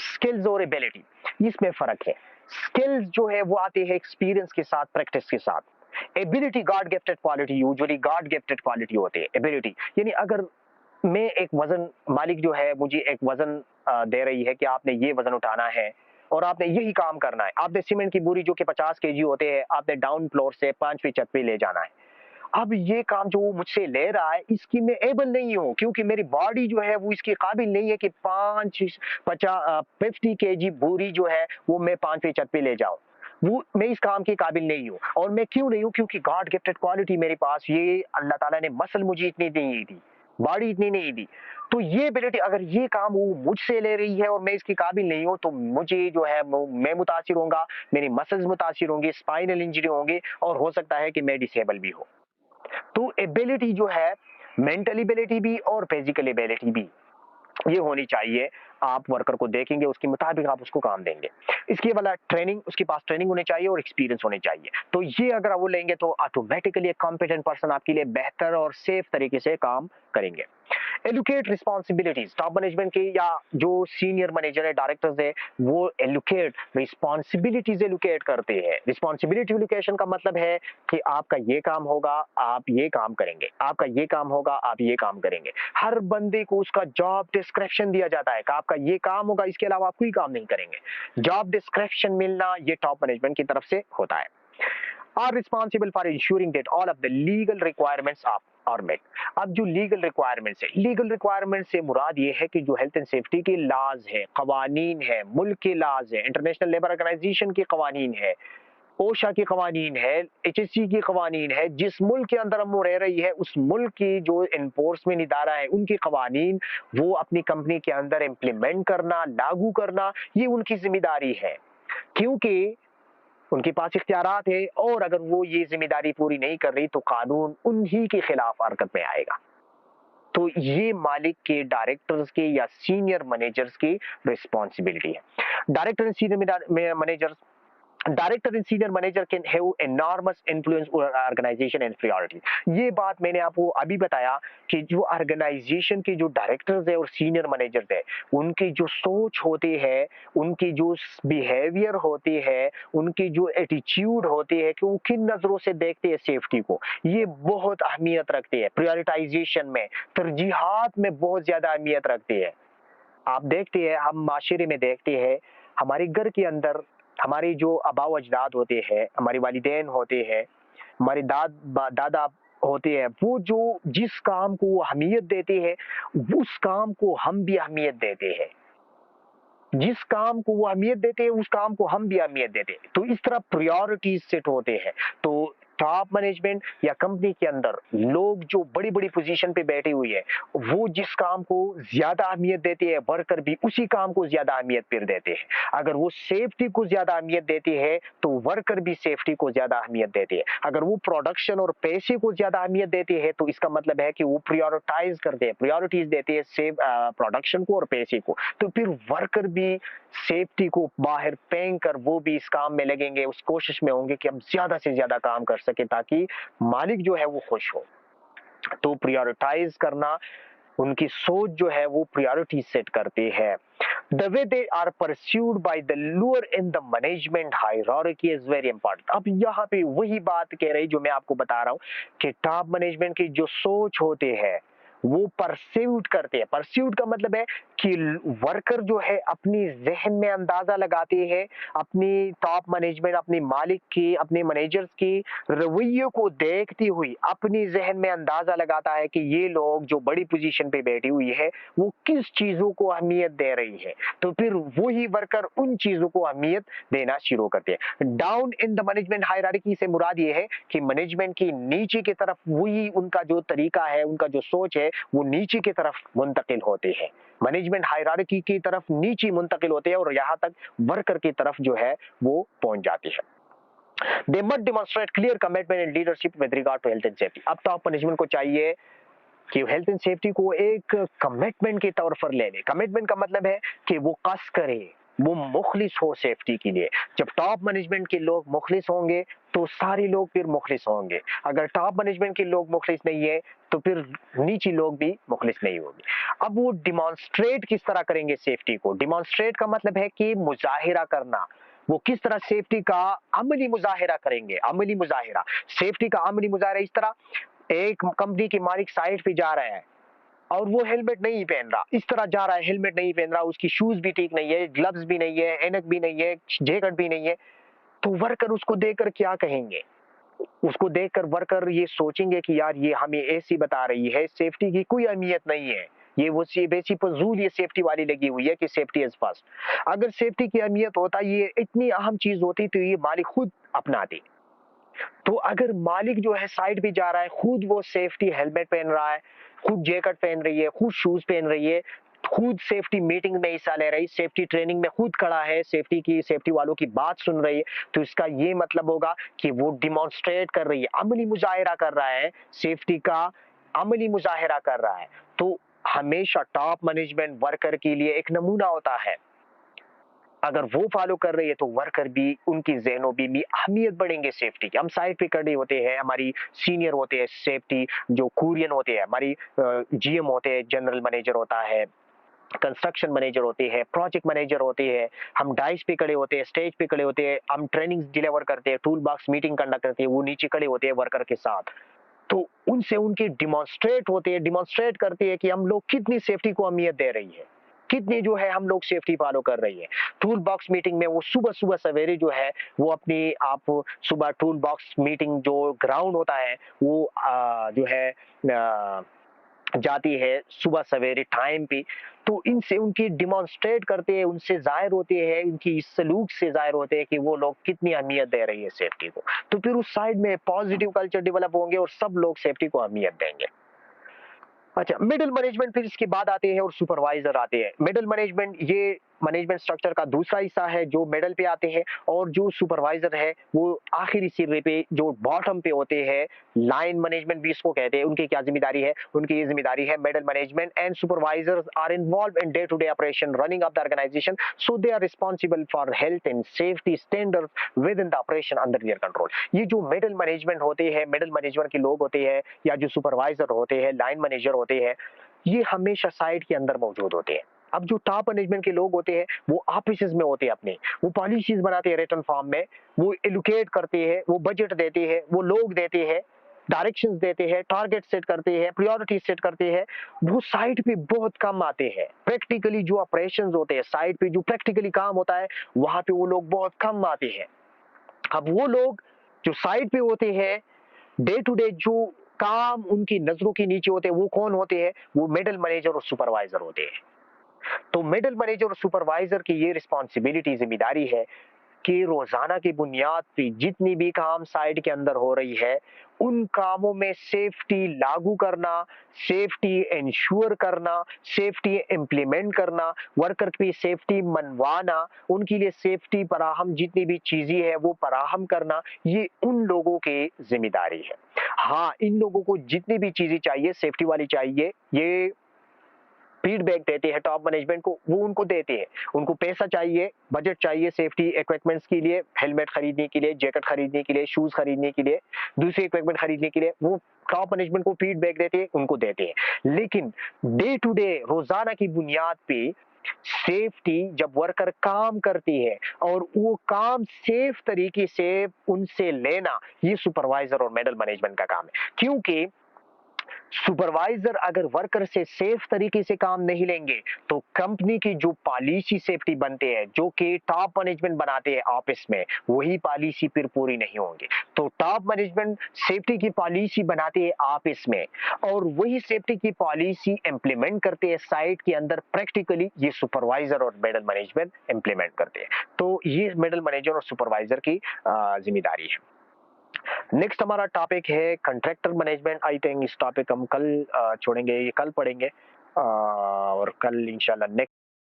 स्किल्स और एबिलिटी इसमें फर्क है। स्किल्स जो है वो आते हैं एक्सपीरियंस के साथ, प्रैक्टिस के साथ। Ability God gifted quality, usually God gifted quality होती है। एबिलिटी यानी अगर मैं एक वजन, मालिक जो है मुझे एक वजन दे रही है कि आपने ये वजन उठाना है और आपने यही काम करना है। आपने सीमेंट की बोरी जो कि 50 केजी होते हैं, आपने डाउन फ्लोर से 5वीं छत पे ले जाना है। अब ये काम जो वो मुझसे ले रहा है इसकी मैं एबल नहीं हूँ, क्योंकि मेरी बॉडी जो है वो इसके काबिल नहीं है कि 50 केजी बोरी जो है वो मैं 5वीं छत पे ले जाऊं। वो मैं इस काम के काबिल नहीं हूँ। और मैं क्यों नहीं हूँ? क्योंकि गॉड गिफ्टेड क्वालिटी मेरे पास, ये अल्लाह ताला ने मसल मुझे इतनी नहीं दी, बॉडी इतनी नहीं दी। तो ये एबिलिटी अगर ये काम वो मुझसे ले रही है और मैं इसके काबिल नहीं हूँ, तो मुझे जो है मैं मुतासिर होऊंगा, मेरी मसल्स मुतासिर होंगी, स्पाइनल इंजरी होंगी, और हो सकता है कि मैं डिसेबल भी हो। तो एबिलिटी जो है, मेंटल एबिलिटी भी और फिजिकल एबिलिटी भी ये होनी चाहिए। आप वर्कर को देखेंगे उसके मुताबिक आप उसको काम देंगे। इसके वाला ट्रेनिंग, उसके पास ट्रेनिंग होनी चाहिए और एक्सपीरियंस होने चाहिए। तो ये अगर वो लेंगे तो ऑटोमेटिकली एक कॉम्पिटेंट पर्सन आपके लिए बेहतर और सेफ तरीके से काम करेंगे। एलोकेट रिस्पॉन्सिबिलिटीज, टॉप मैनेजमेंट के या जो सीनियर मैनेजर है, डायरेक्टर्स है, वो एलोकेट रिस्पॉन्सिबिलिटीज एलोकेट करते हैं। रिस्पॉन्सिबिलिटी एलोकेशन का मतलब है कि आपका ये काम होगा, आप ये काम करेंगे, आपका ये काम होगा, आप ये काम करेंगे। हर बंदे को उसका जॉब डिस्क्रिप्शन दिया जाता है कि आपका ये काम होगा, इसके अलावा आप कोई काम नहीं करेंगे। जॉब डिस्क्रिप्शन मिलना ये टॉप मैनेजमेंट की तरफ से होता है। are responsible for ensuring that all of the legal requirements are met। अब जो लीगल रिक्वायरमेंट्स है, लीगल रिक्वायरमेंट से मुराद ये है कि जो हेल्थ एंड सेफ्टी के लॉज है, कवानीन है, मुल्क के लॉज है, इंटरनेशनल लेबर ऑर्गेनाइजेशन के कवानीन है, ओशा की कवानीन है, HSC की कवानीन है, जिस मुल्क के अंदर हम रह रही है उस मुल्क की जो इन्फोर्समेंट इदारा है उनकी कवानीन वो अपनी कंपनी के अंदर इम्प्लीमेंट करना, लागू करना, ये उनकी जिम्मेदारी है। क्योंकि उनके पास इख्तियारात है, और अगर वो ये जिम्मेदारी पूरी नहीं कर रही तो कानून उन्हीं के खिलाफ हरकत में आएगा। तो ये मालिक के, डायरेक्टर्स के या सीनियर मैनेजर्स की रिस्पॉन्सिबिलिटी है। Director and senior managers director and senior manager can have enormous influence over organisation and priority. ये बात मैंने आपको अभी बताया कि जो ऑर्गेनाइजेशन के जो डायरेक्टर्स है और सीनियर मैनेजर्स है, उनकी जो सोच होती है, उनकी जो बिहेवियर होती है, उनकी जो एटीट्यूड होती है कि वो किन नजरों से देखते हैं सेफ्टी को, ये बहुत अहमियत रखती है। प्रायोरिटाइजेशन में, तरजीहात में बहुत ज्यादा अहमियत रखती है। आप देखते हैं, हम माशरे में देखते हैं, हमारे घर के अंदर हमारे जो आबा अजदाद होते हैं, हमारे वालिदैन होते हैं, हमारे दादा होते हैं, वो जो जिस काम को वो अहमियत देते हैं, उस काम को हम भी अहमियत देते हैं। जिस काम को वो अहमियत देते हैं, उस काम को हम भी अहमियत देते हैं। तो इस तरह प्रायोरिटीज सेट होते हैं। तो टॉप मैनेजमेंट या कंपनी के अंदर लोग जो बड़ी बड़ी पोजीशन पे बैठे हुए है, वो जिस काम को ज्यादा अहमियत देते हैं, वर्कर भी उसी काम को ज्यादा अहमियत फिर देते हैं। अगर वो सेफ्टी को ज्यादा अहमियत देते हैं, तो वर्कर भी सेफ्टी को ज्यादा अहमियत देते हैं। अगर वो प्रोडक्शन और पैसे को ज्यादा अहमियत देते हैं, तो इसका मतलब है कि वो प्रायोरिटाइज करते हैं, प्रायोरिटीज देते हैं सेव प्रोडक्शन को और पैसे को। तो फिर वर्कर भी सेफ्टी को बाहर फेंक कर वो भी इस काम में लगेंगे, उस कोशिश में होंगे कि हम ज्यादा से ज्यादा काम कर सके ताकि मालिक जो है वो खुश हो। तो प्रायोरिटाइज करना, उनकी सोच जो है वो प्रायोरिटी सेट करती है। The way they are pursued by the lower in the management hierarchy is very important। अब यहाँ पे वही बात कह रही जो मैं आपको बता रहा हूँ कि टॉप मैनेजमेंट की जो सोच होते हैं वो परस्यूट करते हैं। परस्यूट का मतलब है कि वर्कर जो है अपनी जहन में अंदाजा लगाते हैं, अपनी टॉप मैनेजमेंट, अपने मालिक की, अपने मैनेजर्स की रवैये को देखती हुई अपनी जहन में अंदाजा लगाता है कि ये लोग जो बड़ी पोजीशन पे बैठी हुई है वो किस चीजों को अहमियत दे रही है। तो फिर वही वर्कर उन चीजों को अहमियत देना शुरू करते हैं। Down in the management hierarchy से मुराद ये है कि मैनेजमेंट की नीचे की तरफ वही उनका जो तरीका है, उनका जो सोच है वो नीचे की तरफ मुंतकिल होते हैं। मैनेजमेंट हायरार्की की तरफ नीचे मुंतकिल होते हैं और यहाँ तक वर्कर की तरफ जो है वो पहुंच जाती है। They must demonstrate clear commitment and leadership with regard to health and safety। अब टॉप मैनेजमेंट को चाहिए कि हेल्थ एंड सेफ्टी को एक कमिटमेंट के तौर पर ले ले। कमिटमेंट का मतलब है कि वो कस करे, वो मुखलिस हो सेफ्टी के लिए। जब टॉप मैनेजमेंट के लोग मुखलिस होंगे तो सारे लोग फिर मुखलिस होंगे। अगर टॉप मैनेजमेंट के लोग मुखलिस नहीं है तो फिर नीचे लोग भी मुखलिस नहीं होंगे। अब वो डिमॉन्स्ट्रेट किस तरह करेंगे सेफ्टी को? डिमॉन्स्ट्रेट का मतलब है कि मुजाहिरा करना। वो किस तरह सेफ्टी का अमली मुजाहिरा करेंगे? अमली मुजाहिरा, सेफ्टी का अमली मुजाहिरा इस तरह, एक कंपनी के मालिक साइट पे जा रहा है और वो हेलमेट नहीं पहन रहा, इस तरह जा रहा है, हेलमेट नहीं पहन रहा, उसकी शूज भी ठीक नहीं है, ग्लव्स भी नहीं है, एनक भी नहीं है, जैकेट भी नहीं है, तो वर्कर उसको देखकर क्या कहेंगे? उसको देखकर वर्कर ये सोचेंगे कि यार ये हमें ऐसी बता रही है, सेफ्टी की कोई अहमियत नहीं है, ये वो बेसी फजूल ये सेफ्टी वाली लगी हुई है कि सेफ्टी इज फर्स्ट। अगर सेफ्टी की अहमियत होता, ये इतनी अहम चीज होती, तो ये मालिक खुद अपनाते। तो अगर मालिक जो है साइड पे जा रहा है, खुद वो सेफ्टी हेलमेट पहन रहा है, खुद जैकेट पहन रही है, खुद शूज पहन रही है, खुद सेफ्टी मीटिंग में हिस्सा ले रही, सेफ्टी ट्रेनिंग में खुद खड़ा है, सेफ्टी वालों की बात सुन रही है, तो इसका ये मतलब होगा कि वो डिमॉन्स्ट्रेट कर रही है, अमली मुजाहिरा कर रहा है, सेफ्टी का अमली मुजाहिरा कर रहा है। तो हमेशा टॉप मैनेजमेंट वर्कर के लिए एक नमूना होता है। अगर वो फॉलो कर रही है तो वर्कर भी, उनकी ज़हनों भी अहमियत बढ़ेंगे सेफ्टी की। हम साइड पे खड़े होते हैं, हमारी सीनियर होते हैं सेफ्टी जो कुरियन होते हैं, हमारी जीएम होते हैं, जनरल मैनेजर होता है, कंस्ट्रक्शन मैनेजर होते हैं, प्रोजेक्ट मैनेजर होते हैं, हम डाइस पे खड़े होते हैं, स्टेज पे खड़े होते हैं, हम ट्रेनिंग्स डिलीवर करते हैं, टूल बॉक्स मीटिंग कंडक्ट करते हैं, वो नीचे खड़े होते हैं वर्कर के साथ। तो उनसे उनकी डिमॉन्स्ट्रेट होते हैं, डिमॉन्स्ट्रेट करते हैं कि हम लोग कितनी सेफ्टी को अहमियत दे रही है, कितनी जो है हम लोग सेफ्टी फॉलो कर रही है। टूल बॉक्स मीटिंग में वो सुबह सुबह सवेरे जो है वो अपनी आप सुबह टूल बॉक्स मीटिंग जो ग्राउंड होता है वो जो है जाती है सुबह सवेरे टाइम पे। तो इनसे उनकी डिमॉन्स्ट्रेट करते हैं, उनसे जाहिर होते हैं, उनकी इस सलूक से जाहिर होते हैं कि वो लोग कितनी अहमियत दे रही है सेफ्टी को। तो फिर उस साइड में पॉजिटिव कल्चर डेवलप होंगे और सब लोग सेफ्टी को अहमियत देंगे। अच्छा, मिडिल मैनेजमेंट फिर इसके बाद आते हैं और सुपरवाइजर आते हैं। मिडिल मैनेजमेंट ये मैनेजमेंट स्ट्रक्चर का दूसरा हिस्सा है जो मिडल पे आते हैं, और जो सुपरवाइजर है वो आखिरी सिरे पे जो बॉटम पे होते हैं, लाइन मैनेजमेंट भी इसको कहते हैं। उनकी क्या जिम्मेदारी है? उनकी ये जिम्मेदारी है, middle management and supervisors are involve in day to day operation running of the organisation, so they are responsible for health and safety standards within the operation under their control. ये जो middle management होते हैं, middle management के लोग होते हैं, या जो सुपरवाइजर होते हैं, लाइन मैनेजर होते हैं, ये हमेशा साइट के अंदर मौजूद होते हैं। अब जो टॉप मैनेजमेंट के लोग होते हैं वो ऑफिसेज में होते हैं अपने, वो पॉलिसीज बनाते हैं रिटर्न फॉर्म में, वो एलोकेट करते हैं, वो बजट देते हैं, वो लोग देते हैं, डायरेक्शंस देते हैं, टारगेट सेट करते हैं, प्रायोरिटी सेट करते हैं। वो साइट पे बहुत कम आते हैं। प्रैक्टिकली जो ऑपरेशंस होते हैं साइट पे, जो प्रैक्टिकली काम होता है वहां पे वो लोग बहुत कम आते हैं। अब वो लोग जो साइट पे होते हैं, डे टू डे जो काम उनकी नजरों के नीचे होते हैं, वो कौन होते हैं? वो मिडिल मैनेजर और सुपरवाइजर होते हैं। तो मिडिल मैनेजर और सुपरवाइजर की ये रिस्पॉन्सिबिलिटी, जिम्मेदारी है कि रोजाना की बुनियाद पे जितनी भी काम साइट के अंदर हो रही है, उन कामों में सेफ्टी लागू करना, सेफ्टी इंश्योर करना, सेफ्टी इंप्लीमेंट करना, वर्कर की सेफ्टी मनवाना, उनके लिए सेफ्टी फराहम जितनी भी चीजें हैं वो फराहम करना, ये उन लोगों की जिम्मेदारी है। हाँ, इन लोगों को जितनी भी चीजें चाहिए सेफ्टी वाली चाहिए, ये फीडबैक देते हैं टॉप मैनेजमेंट को, वो उनको देते हैं। उनको पैसा चाहिए, बजट चाहिए सेफ्टी इक्विपमेंट्स के लिए, हेलमेट खरीदने के लिए, जैकेट खरीदने के लिए, शूज खरीदने के लिए, दूसरे इक्विपमेंट खरीदने के लिए, वो टॉप मैनेजमेंट को फीडबैक देते हैं, उनको देते हैं। लेकिन डे टू डे रोजाना की बुनियाद पे सेफ्टी जब वर्कर काम करती है और वो काम सेफ तरीके से उनसे लेना, ये सुपरवाइजर और मिडिल मैनेजमेंट का काम है। क्योंकि सुपरवाइजर अगर वर्कर से सेफ तरीके से काम नहीं लेंगे तो कंपनी की जो पॉलिसी सेफ्टी बनते हैं, जो कि टॉप मैनेजमेंट बनाते हैं ऑफिस में, वही पॉलिसी फिर पूरी नहीं होंगी। तो टॉप मैनेजमेंट सेफ्टी की पॉलिसी बनाते हैं ऑफिस में, और वही सेफ्टी की पॉलिसी इंप्लीमेंट करते हैं साइट के अंदर प्रैक्टिकली, ये सुपरवाइजर और मिडिल मैनेजमेंट इंप्लीमेंट करते हैं। तो ये मिडिल मैनेजर और सुपरवाइजर की जिम्मेदारी है। नेक्स्ट हमारा टॉपिक है कंट्रैक्टर मैनेजमेंट। आई थिंक इस टॉपिक हम कल छोड़ेंगे, ये कल पढ़ेंगे, और कल इंशाल्लाह नेक्स्ट